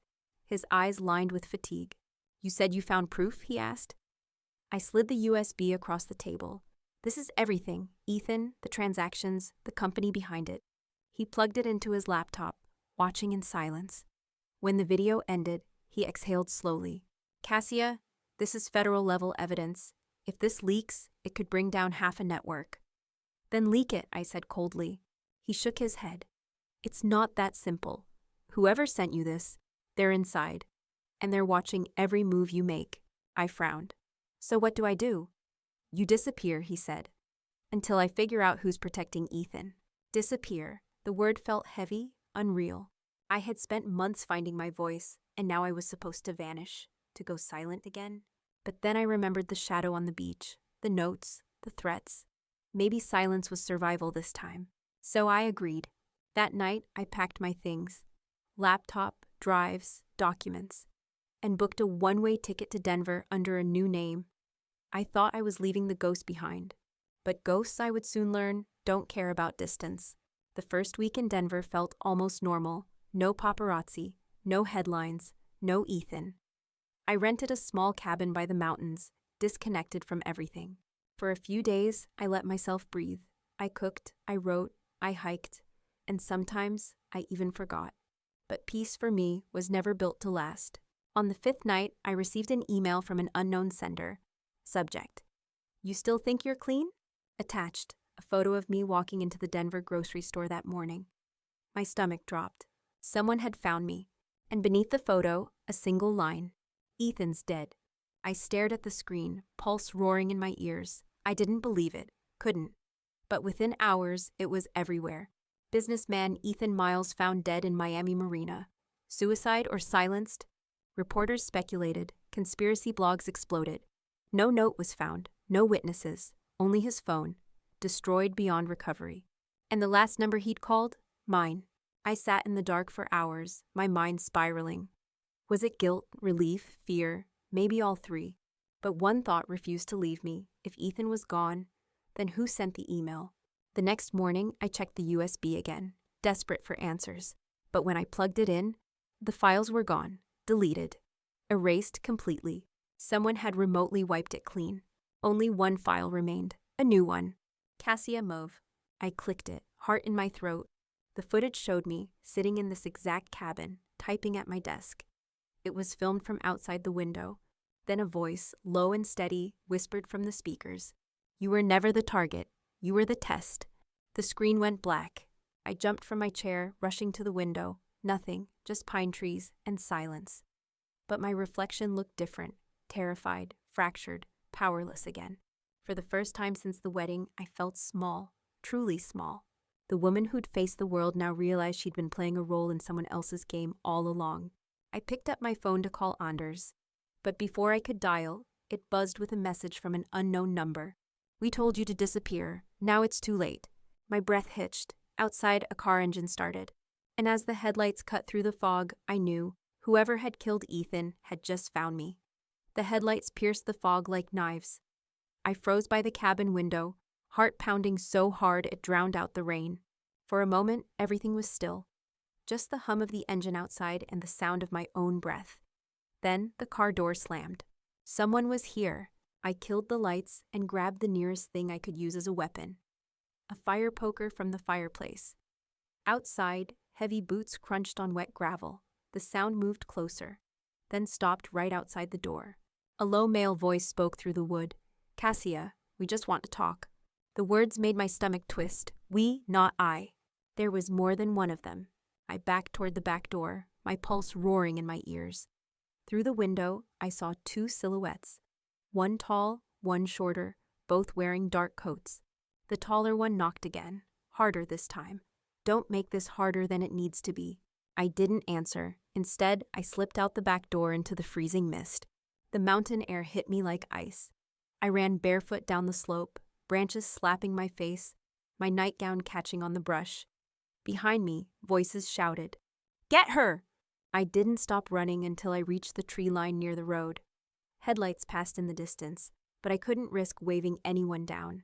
his eyes lined with fatigue. "You said you found proof?" he asked. I slid the USB across the table. "This is everything, Ethan, the transactions, the company behind it." He plugged it into his laptop, watching in silence. When the video ended, he exhaled slowly. "Cassia, this is federal-level evidence. If this leaks, it could bring down half a network." "Then leak it," I said coldly. He shook his head. "It's not that simple. Whoever sent you this, they're inside, and they're watching every move you make." I frowned. "So what do I do?" "You disappear," he said, "until I figure out who's protecting Ethan." Disappear. The word felt heavy, unreal. I had spent months finding my voice, and now I was supposed to vanish, to go silent again. But then I remembered the shadow on the beach, the notes, the threats. Maybe silence was survival this time. So I agreed. That night, I packed my things, laptop, drives, documents, and booked a one-way ticket to Denver under a new name. I thought I was leaving the ghost behind. But ghosts, I would soon learn, don't care about distance. The first week in Denver felt almost normal. No paparazzi, no headlines, no Ethan. I rented a small cabin by the mountains, disconnected from everything. For a few days, I let myself breathe. I cooked, I wrote, I hiked, and sometimes I even forgot. But peace for me was never built to last. On the 5th night, I received an email from an unknown sender. Subject: "You still think you're clean?" Attached, a photo of me walking into the Denver grocery store that morning. My stomach dropped. Someone had found me, and beneath the photo, a single line: "Ethan's dead." I stared at the screen, pulse roaring in my ears. I didn't believe it, couldn't. But within hours, it was everywhere. Businessman Ethan Miles found dead in Miami Marina. Suicide or silenced? Reporters speculated. Conspiracy blogs exploded. No note was found, no witnesses, only his phone, destroyed beyond recovery. And the last number he'd called? Mine. I sat in the dark for hours, my mind spiraling. Was it guilt, relief, fear? Maybe all three. But one thought refused to leave me. If Ethan was gone, then who sent the email? The next morning, I checked the USB again, desperate for answers. But when I plugged it in, the files were gone, deleted, erased completely. Someone had remotely wiped it clean. Only one file remained, a new one. Cassia Mauve. I clicked it, heart in my throat. The footage showed me, sitting in this exact cabin, typing at my desk. It was filmed from outside the window. Then a voice, low and steady, whispered from the speakers. You were never the target. You were the test. The screen went black. I jumped from my chair, rushing to the window. Nothing, just pine trees and silence. But my reflection looked different, terrified, fractured, powerless again. For the first time since the wedding, I felt small, truly small. The woman who'd faced the world now realized she'd been playing a role in someone else's game all along. I picked up my phone to call Anders. But before I could dial, it buzzed with a message from an unknown number. We told you to disappear. Now it's too late. My breath hitched. Outside, a car engine started. And as the headlights cut through the fog, I knew whoever had killed Ethan had just found me. The headlights pierced the fog like knives. I froze by the cabin window, heart pounding so hard it drowned out the rain. For a moment, everything was still. Just the hum of the engine outside and the sound of my own breath. Then the car door slammed. Someone was here. I killed the lights and grabbed the nearest thing I could use as a weapon. A fire poker from the fireplace. Outside, heavy boots crunched on wet gravel. The sound moved closer, then stopped right outside the door. A low male voice spoke through the wood. Cassia, we just want to talk. The words made my stomach twist. We, not I. There was more than one of them. I backed toward the back door, my pulse roaring in my ears. Through the window, I saw two silhouettes. One tall, one shorter, both wearing dark coats. The taller one knocked again, harder this time. Don't make this harder than it needs to be. I didn't answer. Instead, I slipped out the back door into the freezing mist. The mountain air hit me like ice. I ran barefoot down the slope, branches slapping my face, my nightgown catching on the brush. Behind me, voices shouted, "Get her!" I didn't stop running until I reached the tree line near the road. Headlights passed in the distance, but I couldn't risk waving anyone down.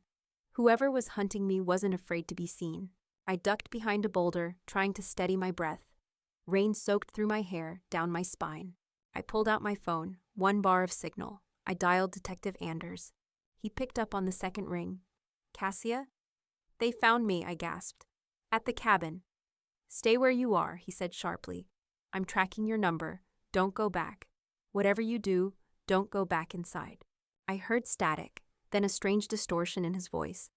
Whoever was hunting me wasn't afraid to be seen. I ducked behind a boulder, trying to steady my breath. Rain soaked through my hair, down my spine. I pulled out my phone, one bar of signal. I dialed Detective Anders. He picked up on the second ring. Cassia? They found me, I gasped. At the cabin. Stay where you are, he said sharply. I'm tracking your number. Don't go back. Whatever you do, don't go back inside. I heard static, then a strange distortion in his voice,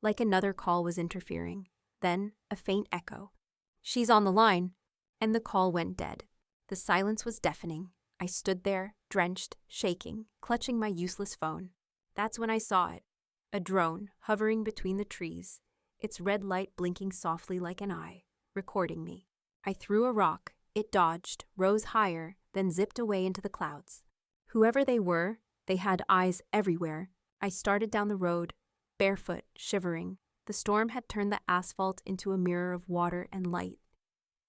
like another call was interfering. Then a faint echo. She's on the line. And the call went dead. The silence was deafening. I stood there, drenched, shaking, clutching my useless phone. That's when I saw it. A drone, hovering between the trees, its red light blinking softly like an eye, recording me. I threw a rock. It dodged, rose higher, then zipped away into the clouds. Whoever they were, they had eyes everywhere. I started down the road, barefoot, shivering. The storm had turned the asphalt into a mirror of water and light.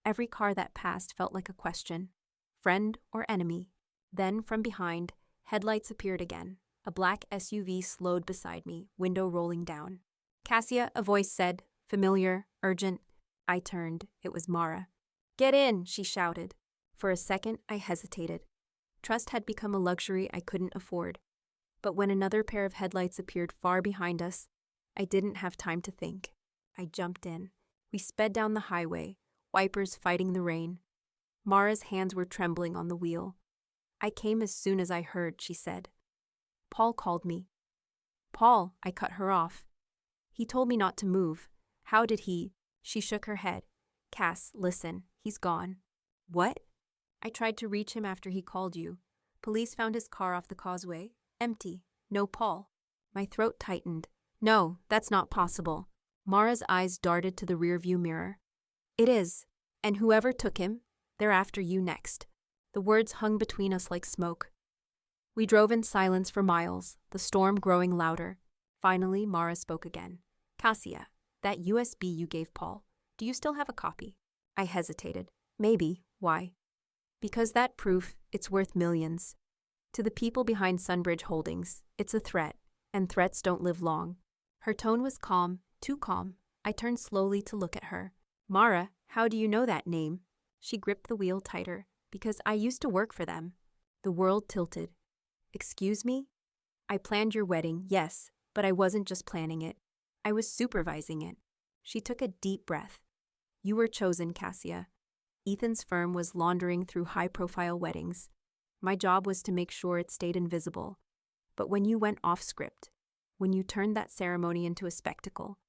Every car that passed felt like a question, friend or enemy. Then, from behind, headlights appeared again. A black SUV slowed beside me, window rolling down. Cassia, a voice said, familiar, urgent. I turned. It was Mara. Get in, she shouted. For a second, I hesitated. Trust had become a luxury I couldn't afford. But when another pair of headlights appeared far behind us, I didn't have time to think. I jumped in. We sped down the highway, wipers fighting the rain. Mara's hands were trembling on the wheel. I came as soon as I heard, she said. Paul called me. Paul, I cut her off. He told me not to move. How did he? She shook her head. Cass, listen, he's gone. What? I tried to reach him after he called you. Police found his car off the causeway. Empty. No Paul. My throat tightened. No, that's not possible. Mara's eyes darted to the rearview mirror. It is. And whoever took him, they're after you next. The words hung between us like smoke. We drove in silence for miles, the storm growing louder. Finally, Mara spoke again. Cassia, That USB you gave Paul. Do you still have a copy? I hesitated. Maybe. Why? Because that proof, it's worth millions. To the people behind Sunbridge Holdings, it's a threat, and threats don't live long. Her tone was calm, too calm. I turned slowly to look at her. Mara, how do you know that name? She gripped the wheel tighter. Because I used to work for them. The world tilted. Excuse me? I planned your wedding, yes, but I wasn't just planning it. I was supervising it. She took a deep breath. You were chosen, Cassia. Ethan's firm was laundering through high-profile weddings. My job was to make sure it stayed invisible. But when you went off script, when you turned that ceremony into a spectacle,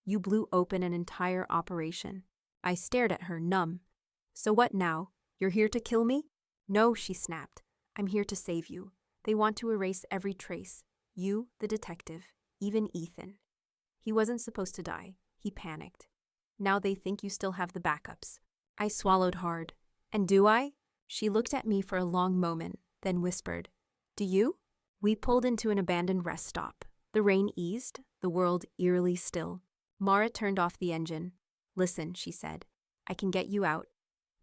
you blew open an entire operation. I stared at her, numb. So what now? You're here to kill me? No, she snapped. I'm here to save you. They want to erase every trace. You, the detective, even Ethan. He wasn't supposed to die. He panicked. Now they think you still have the backups. I swallowed hard. And do I? She looked at me for a long moment, then whispered, Do you? We pulled into an abandoned rest stop. The rain eased, the world eerily still. Mara turned off the engine. Listen, she said. I can get you out.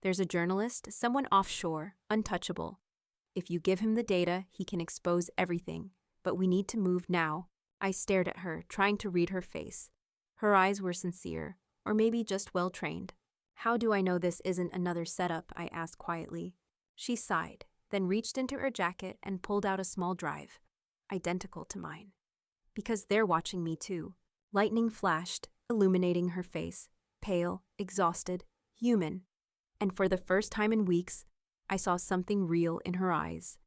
There's a journalist, someone offshore, untouchable. If you give him the data, he can expose everything. But we need to move now. I stared at her, trying to read her face. Her eyes were sincere, or maybe just well-trained. How do I know this isn't another setup? I asked quietly. She sighed, then reached into her jacket and pulled out a small drive, identical to mine. Because they're watching me too. Lightning flashed, illuminating her face, pale, exhausted, human. And for the first time in weeks, I saw something real in her eyes.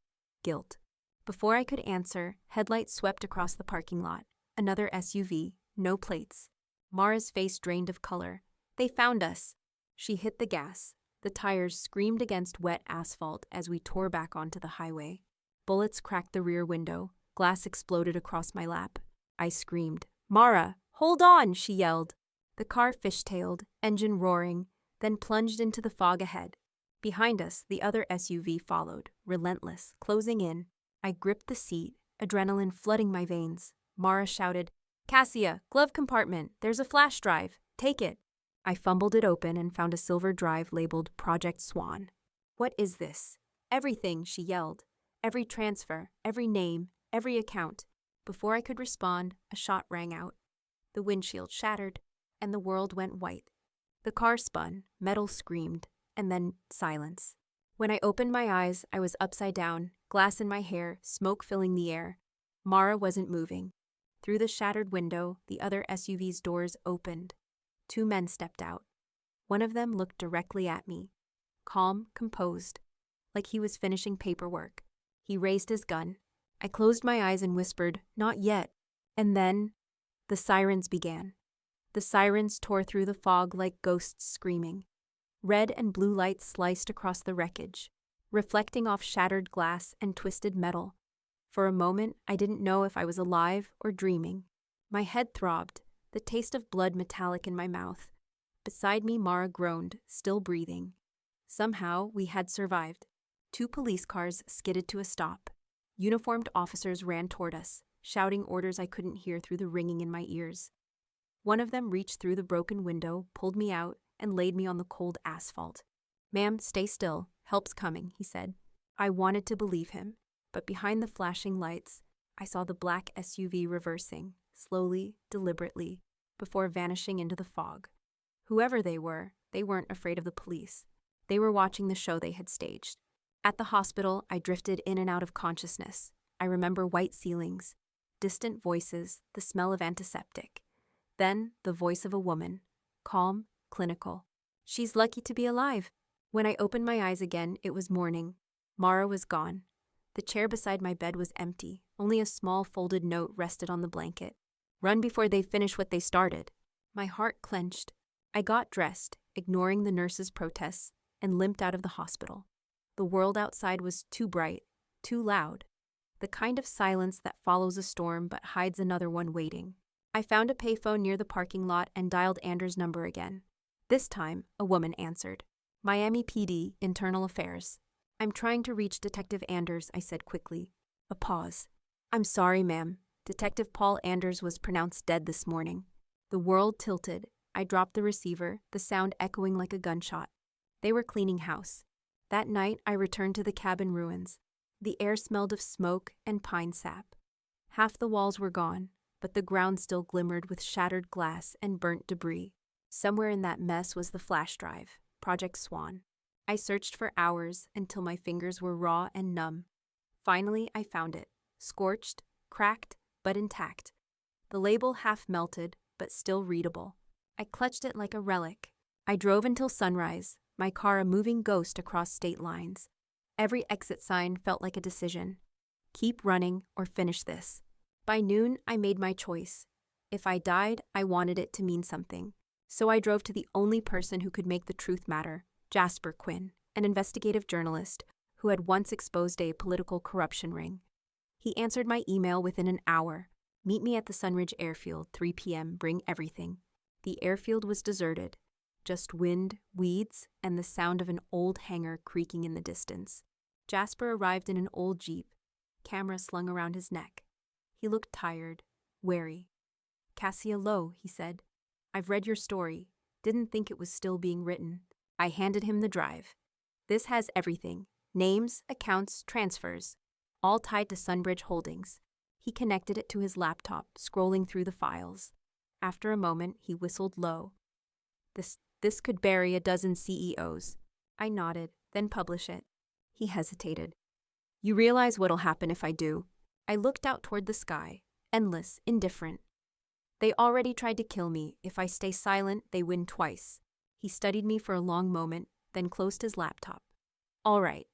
Guilt. Before I could answer, headlights swept across the parking lot. Another SUV, no plates. Mara's face drained of color. They found us. She hit the gas. The tires screamed against wet asphalt as we tore back onto the highway. Bullets cracked the rear window. Glass exploded across my lap. I screamed. Mara, hold on, she yelled. The car fishtailed, engine roaring, then plunged into the fog ahead. Behind us, the other SUV followed, relentless, closing in. I gripped the seat, adrenaline flooding my veins. Mara shouted, Cassia, glove compartment, there's a flash drive. Take it. I fumbled it open and found a silver drive labeled Project Swan. What is this? Everything, she yelled. Every transfer, every name, every account. Before I could respond, a shot rang out. The windshield shattered, and the world went white. The car spun, metal screamed, and then silence. When I opened my eyes, I was upside down, glass in my hair, smoke filling the air. Mara wasn't moving. Through the shattered window, the other SUV's doors opened. 2 men stepped out. One of them looked directly at me, calm, composed, like he was finishing paperwork. He raised his gun. I closed my eyes and whispered, Not yet. And then, the sirens began. The sirens tore through the fog like ghosts screaming. Red and blue lights sliced across the wreckage, reflecting off shattered glass and twisted metal. For a moment, I didn't know if I was alive or dreaming. My head throbbed, the taste of blood metallic in my mouth. Beside me, Mara groaned, still breathing. Somehow, we had survived. 2 police cars skidded to a stop. Uniformed officers ran toward us, shouting orders I couldn't hear through the ringing in my ears. One of them reached through the broken window, pulled me out, and laid me on the cold asphalt. Ma'am, stay still. Help's coming, he said. I wanted to believe him, but behind the flashing lights, I saw the black SUV reversing, slowly, deliberately, before vanishing into the fog. Whoever they weren't afraid of the police. They were watching the show they had staged. At the hospital, I drifted in and out of consciousness. I remember white ceilings, distant voices, the smell of antiseptic. Then, the voice of a woman, calm, clinical. She's lucky to be alive. When I opened my eyes again, it was morning. Mara was gone. The chair beside my bed was empty. Only a small folded note rested on the blanket. Run before they finish what they started. My heart clenched. I got dressed, ignoring the nurse's protests, and limped out of the hospital. The world outside was too bright, too loud. The kind of silence that follows a storm but hides another one waiting. I found a payphone near the parking lot and dialed Anders' number again. This time, a woman answered. Miami PD, Internal Affairs. I'm trying to reach Detective Anders, I said quickly. A pause. I'm sorry, ma'am. Detective Paul Anders was pronounced dead this morning. The world tilted. I dropped the receiver, the sound echoing like a gunshot. They were cleaning house. That night, I returned to the cabin ruins. The air smelled of smoke and pine sap. Half the walls were gone, but the ground still glimmered with shattered glass and burnt debris. Somewhere in that mess was the flash drive, Project Swan. I searched for hours until my fingers were raw and numb. Finally, I found it. Scorched, cracked, but intact. The label half melted, but still readable. I clutched it like a relic. I drove until sunrise, my car a moving ghost across state lines. Every exit sign felt like a decision. Keep running or finish this. By noon, I made my choice. If I died, I wanted it to mean something. So I drove to the only person who could make the truth matter, Jasper Quinn, an investigative journalist who had once exposed a political corruption ring. He answered my email within an hour. Meet me at the Sunridge Airfield, 3 p.m., bring everything. The airfield was deserted. Just wind, weeds, and the sound of an old hangar creaking in the distance. Jasper arrived in an old Jeep, camera slung around his neck. He looked tired, wary. "Cassia Lowe," he said. "I've read your story. Didn't think it was still being written." I handed him the drive. "This has everything. Names, accounts, transfers. All tied to Sunbridge Holdings." He connected it to his laptop, scrolling through the files. After a moment, he whistled low. This could bury a dozen CEOs. I nodded, "Then publish it." He hesitated. "You realize what'll happen if I do?" I looked out toward the sky, endless, indifferent. "They already tried to kill me. If I stay silent, they win twice." He studied me for a long moment, then closed his laptop. "All right.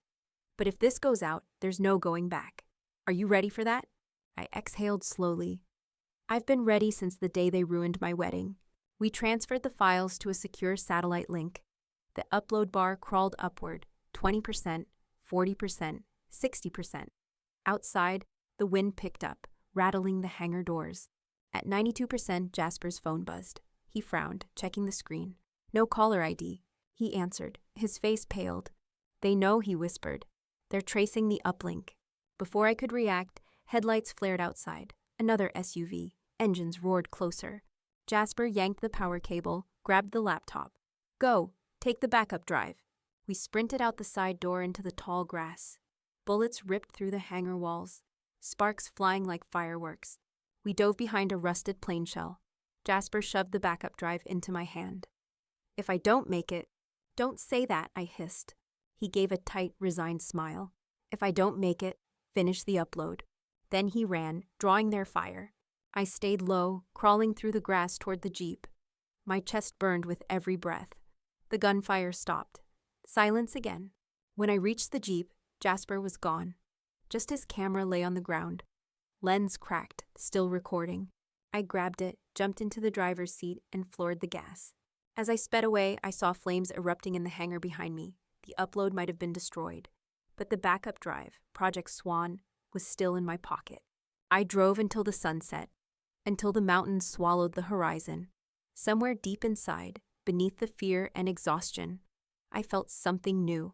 But if this goes out, there's no going back. Are you ready for that?" I exhaled slowly. I've been ready since the day they ruined my wedding. We transferred the files to a secure satellite link. The upload bar crawled upward, 20%, 40%, 60%. Outside, the wind picked up, rattling the hangar doors. At 92%, Jasper's phone buzzed. He frowned, checking the screen. "No caller ID." He answered, his face paled. "They know," he whispered. "They're tracing the uplink." Before I could react, headlights flared outside. Another SUV. Engines roared closer. Jasper yanked the power cable, grabbed the laptop. "Go, take the backup drive." We sprinted out the side door into the tall grass. Bullets ripped through the hangar walls, sparks flying like fireworks. We dove behind a rusted plane shell. Jasper shoved the backup drive into my hand. "If I don't make it—" "Don't say that," I hissed. He gave a tight, resigned smile. "If I don't make it, finish the upload." Then he ran, drawing their fire. I stayed low, crawling through the grass toward the Jeep. My chest burned with every breath. The gunfire stopped. Silence again. When I reached the Jeep, Jasper was gone. Just his camera lay on the ground. Lens cracked, still recording. I grabbed it, jumped into the driver's seat, and floored the gas. As I sped away, I saw flames erupting in the hangar behind me. The upload might have been destroyed. But the backup drive, Project Swan, was still in my pocket. I drove until the sun set, until the mountains swallowed the horizon. Somewhere deep inside, beneath the fear and exhaustion, I felt something new.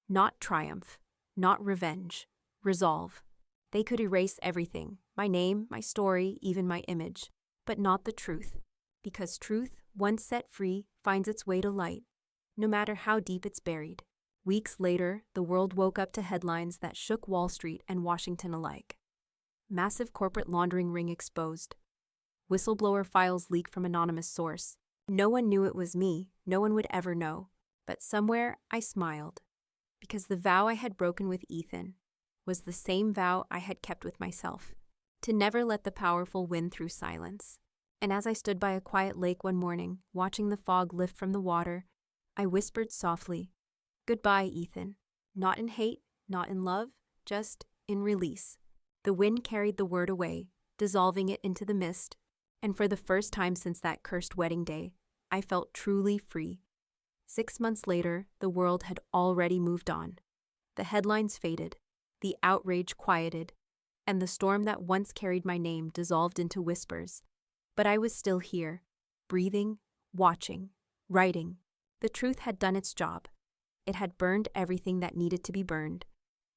Not triumph, not revenge, resolve. They could erase everything, my name, my story, even my image, but not the truth. Because truth, once set free, finds its way to light, no matter how deep it's buried. Weeks later, the world woke up to headlines that shook Wall Street and Washington alike. Massive corporate laundering ring exposed. Whistleblower files leaked from anonymous source. No one knew it was me. No one would ever know. But somewhere, I smiled. Because the vow I had broken with Ethan was the same vow I had kept with myself. To never let the powerful win through silence. And as I stood by a quiet lake one morning, watching the fog lift from the water, I whispered softly, "Goodbye, Ethan." Not in hate, not in love, just in release. The wind carried the word away, dissolving it into the mist, and for the first time since that cursed wedding day, I felt truly free. 6 months later, the world had already moved on. The headlines faded, the outrage quieted, and the storm that once carried my name dissolved into whispers. But I was still here, breathing, watching, writing. The truth had done its job. It had burned everything that needed to be burned,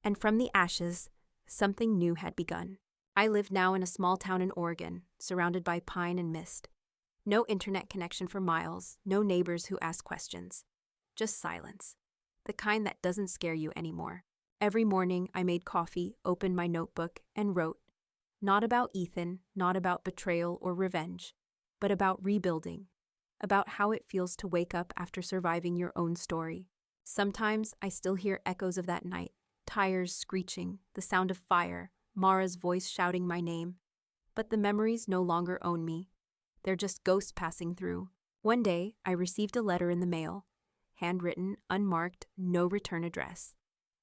and from the ashes, something new had begun. I lived now in a small town in Oregon, surrounded by pine and mist. No internet connection for miles, no neighbors who ask questions. Just silence. The kind that doesn't scare you anymore. Every morning, I made coffee, opened my notebook, and wrote. Not about Ethan, not about betrayal or revenge, but about rebuilding. About how it feels to wake up after surviving your own story. Sometimes I still hear echoes of that night. Tires screeching, the sound of fire, Mara's voice shouting my name. But the memories no longer own me. They're just ghosts passing through. One day, I received a letter in the mail. Handwritten, unmarked, no return address.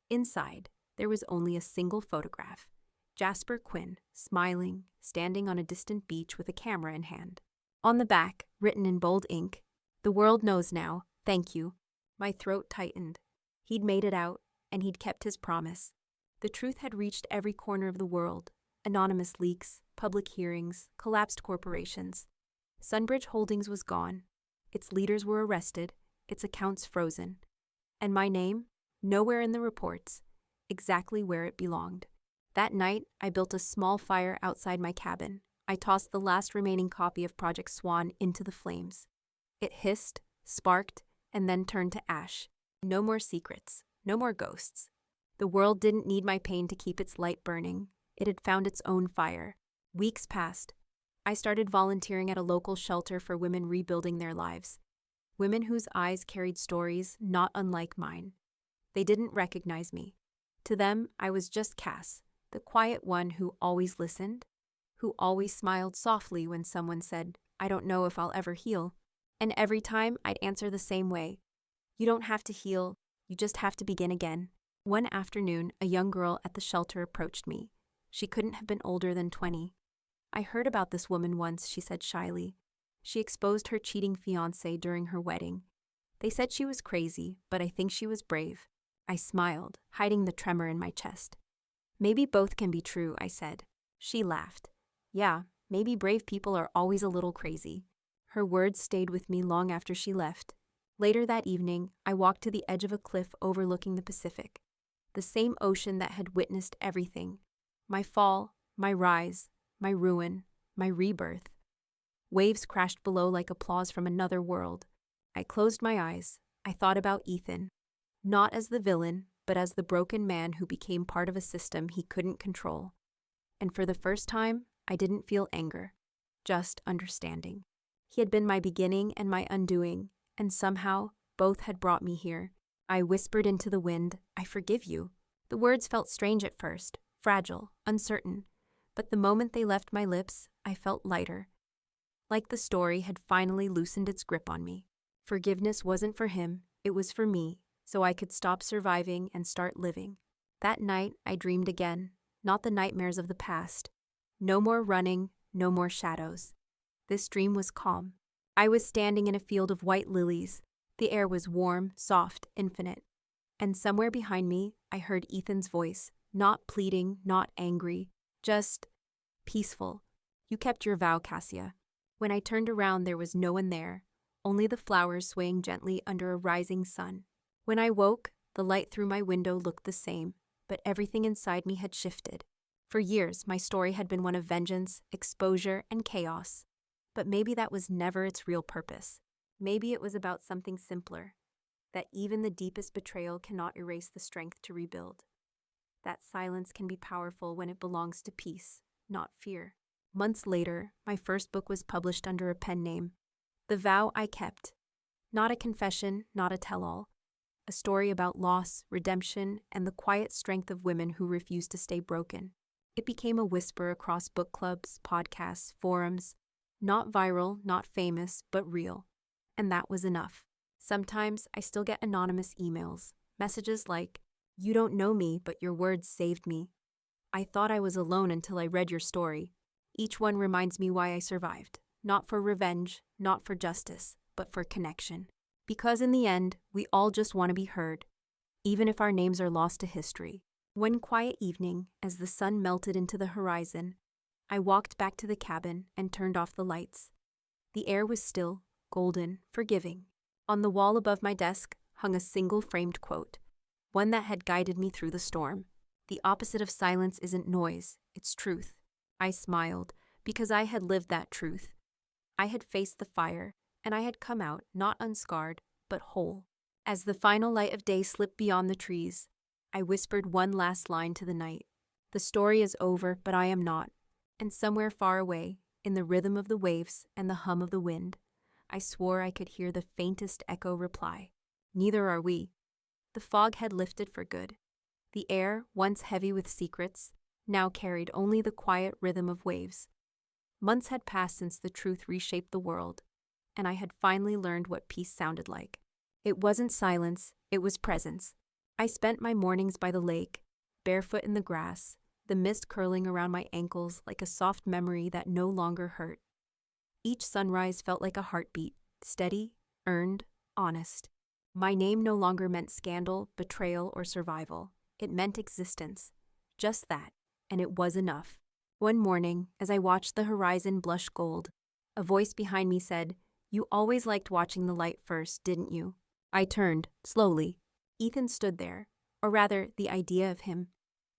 Inside, there was only a single photograph. Jasper Quinn, smiling, standing on a distant beach with a camera in hand. On the back, written in bold ink, "The world knows now, thank you." My throat tightened. He'd made it out, and he'd kept his promise. The truth had reached every corner of the world. Anonymous leaks, public hearings, collapsed corporations. Sunbridge Holdings was gone. Its leaders were arrested, its accounts frozen. And my name? Nowhere in the reports. Exactly where it belonged. That night, I built a small fire outside my cabin. I tossed the last remaining copy of Project Swan into the flames. It hissed, sparked, and then turned to ash. No more secrets. No more ghosts. The world didn't need my pain to keep its light burning. It had found its own fire. Weeks passed. I started volunteering at a local shelter for women rebuilding their lives. Women whose eyes carried stories not unlike mine. They didn't recognize me. To them, I was just Cass, the quiet one who always listened, who always smiled softly when someone said, "I don't know if I'll ever heal." And every time, I'd answer the same way. You don't have to heal, you just have to begin again. One afternoon, a young girl at the shelter approached me. She couldn't have been older than 20. "I heard about this woman once," she said shyly. She exposed her cheating fiancé during her wedding. They said she was crazy, but I think she was brave. I smiled, hiding the tremor in my chest. "Maybe both can be true," I said. She laughed. "Yeah, maybe brave people are always a little crazy." Her words stayed with me long after she left. Later that evening, I walked to the edge of a cliff overlooking the Pacific. The same ocean that had witnessed everything. My fall, my rise, my ruin, my rebirth. Waves crashed below like applause from another world. I closed my eyes. I thought about Ethan. Not as the villain, but as the broken man who became part of a system he couldn't control. And for the first time, I didn't feel anger, just understanding. He had been my beginning and my undoing, and somehow, both had brought me here. I whispered into the wind, "I forgive you." The words felt strange at first, fragile, uncertain, but the moment they left my lips, I felt lighter. Like the story had finally loosened its grip on me. Forgiveness wasn't for him, it was for me, so I could stop surviving and start living. That night, I dreamed again, not the nightmares of the past. No more running, no more shadows. This dream was calm. I was standing in a field of white lilies. The air was warm, soft, infinite. And somewhere behind me, I heard Ethan's voice, not pleading, not angry, just peaceful. "You kept your vow, Cassia." When I turned around, there was no one there, only the flowers swaying gently under a rising sun. When I woke, the light through my window looked the same, but everything inside me had shifted. For years, my story had been one of vengeance, exposure, and chaos. But maybe that was never its real purpose. Maybe it was about something simpler, that even the deepest betrayal cannot erase the strength to rebuild. That silence can be powerful when it belongs to peace, not fear. Months later, my first book was published under a pen name, The Vow I Kept. Not a confession, not a tell-all. A story about loss, redemption, and the quiet strength of women who refuse to stay broken. It became a whisper across book clubs, podcasts, forums. Not viral, not famous, but real. And that was enough. Sometimes I still get anonymous emails, messages like, "You don't know me, but your words saved me. I thought I was alone until I read your story." Each one reminds me why I survived. Not for revenge, not for justice, but for connection. Because in the end, we all just want to be heard, even if our names are lost to history. One quiet evening, as the sun melted into the horizon, I walked back to the cabin and turned off the lights. The air was still, golden, forgiving. On the wall above my desk hung a single framed quote, one that had guided me through the storm. "The opposite of silence isn't noise, it's truth." I smiled, because I had lived that truth. I had faced the fire, and I had come out not unscarred, but whole. As the final light of day slipped beyond the trees, I whispered one last line to the night. The story is over, but I am not. And somewhere far away, in the rhythm of the waves and the hum of the wind, I swore I could hear the faintest echo reply, "Neither are we." The fog had lifted for good. The air, once heavy with secrets, now carried only the quiet rhythm of waves. Months had passed since the truth reshaped the world, and I had finally learned what peace sounded like. It wasn't silence, it was presence. I spent my mornings by the lake, barefoot in the grass, the mist curling around my ankles like a soft memory that no longer hurt. Each sunrise felt like a heartbeat, steady, earned, honest. My name no longer meant scandal, betrayal, or survival. It meant existence. Just that, and it was enough. One morning, as I watched the horizon blush gold, a voice behind me said, "You always liked watching the light first, didn't you?" I turned, slowly. Ethan stood there, or rather, the idea of him.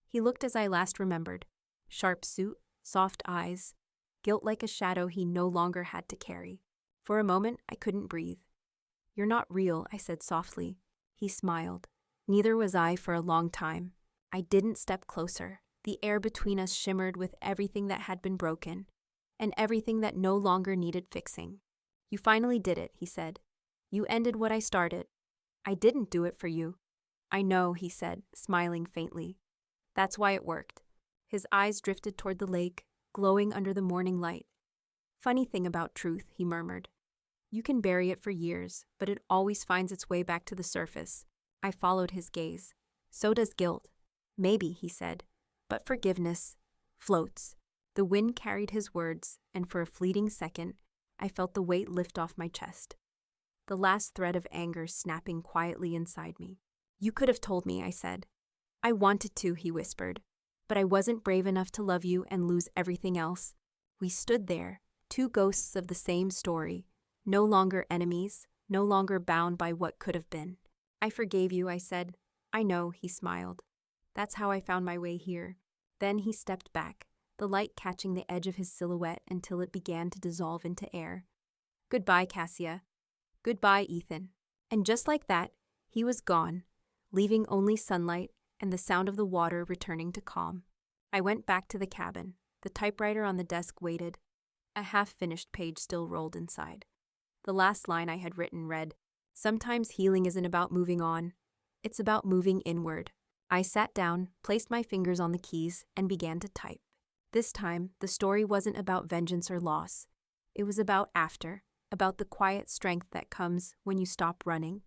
He looked as I last remembered. Sharp suit, soft eyes, guilt like a shadow he no longer had to carry. For a moment, I couldn't breathe. "You're not real," I said softly. He smiled. Neither was I for a long time. I didn't step closer. The air between us shimmered with everything that had been broken, and everything that no longer needed fixing. "You finally did it," he said. "You ended what I started." "I didn't do it for you." "I know," he said, smiling faintly. "That's why it worked." His eyes drifted toward the lake, glowing under the morning light. "Funny thing about truth," he murmured. "You can bury it for years, but it always finds its way back to the surface." I followed his gaze. "So does guilt." "Maybe," he said, "but forgiveness floats." The wind carried his words, and for a fleeting second, I felt the weight lift off my chest. The last thread of anger snapping quietly inside me. "You could have told me," I said. "I wanted to," he whispered, "but I wasn't brave enough to love you and lose everything else." We stood there, two ghosts of the same story, no longer enemies, no longer bound by what could have been. "I forgave you," I said. "I know," he smiled. "That's how I found my way here." Then he stepped back, the light catching the edge of his silhouette until it began to dissolve into air. "Goodbye, Cassia." "Goodbye, Ethan." And just like that, he was gone, leaving only sunlight and the sound of the water returning to calm. I went back to the cabin. The typewriter on the desk waited. A half-finished page still rolled inside. The last line I had written read, "Sometimes healing isn't about moving on. It's about moving inward." I sat down, placed my fingers on the keys, and began to type. This time, the story wasn't about vengeance or loss. It was about after, about the quiet strength that comes when you stop running,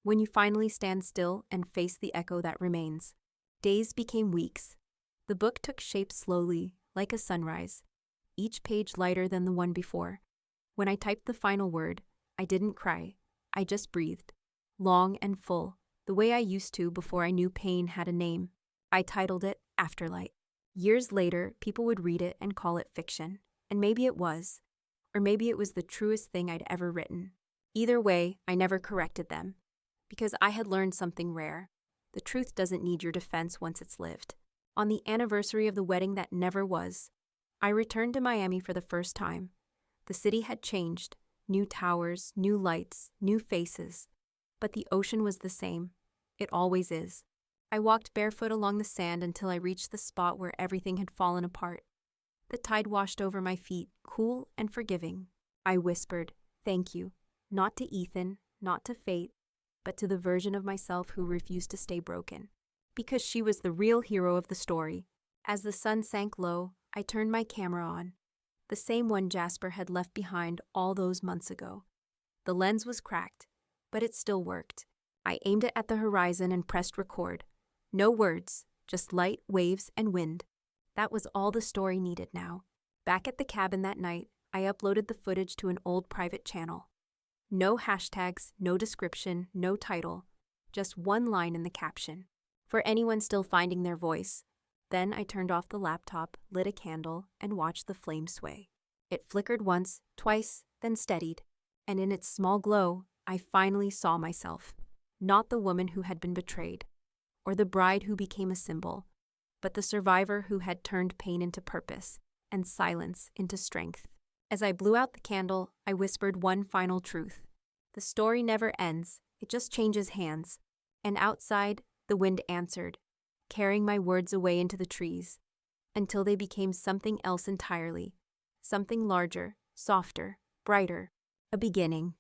when you finally stand still and face the echo that remains. Days became weeks. The book took shape slowly, like a sunrise, each page lighter than the one before. When I typed the final word, I didn't cry. I just breathed, long and full, the way I used to before I knew pain had a name. I titled it Afterlight. Years later, people would read it and call it fiction, and maybe it was, or maybe it was the truest thing I'd ever written. Either way, I never corrected them, because I had learned something rare. The truth doesn't need your defense once it's lived. On the anniversary of the wedding that never was, I returned to Miami for the first time. The city had changed, new towers, new lights, new faces, but the ocean was the same. It always is. I walked barefoot along the sand until I reached the spot where everything had fallen apart. The tide washed over my feet, cool and forgiving. I whispered, "Thank you," not to Ethan, not to fate, but to the version of myself who refused to stay broken. Because she was the real hero of the story. As the sun sank low, I turned my camera on. The same one Jasper had left behind all those months ago. The lens was cracked, but it still worked. I aimed it at the horizon and pressed record. No words, just light, waves, and wind. That was all the story needed now. Back at the cabin that night, I uploaded the footage to an old private channel. No hashtags, no description, no title, just one line in the caption. For anyone still finding their voice. Then I turned off the laptop, lit a candle, and watched the flame sway. It flickered once, twice, then steadied. And in its small glow, I finally saw myself. Not the woman who had been betrayed, or the bride who became a symbol, but the survivor who had turned pain into purpose, and silence into strength. As I blew out the candle, I whispered one final truth. The story never ends, it just changes hands. And outside, the wind answered, carrying my words away into the trees, until they became something else entirely. Something larger, softer, brighter, a beginning.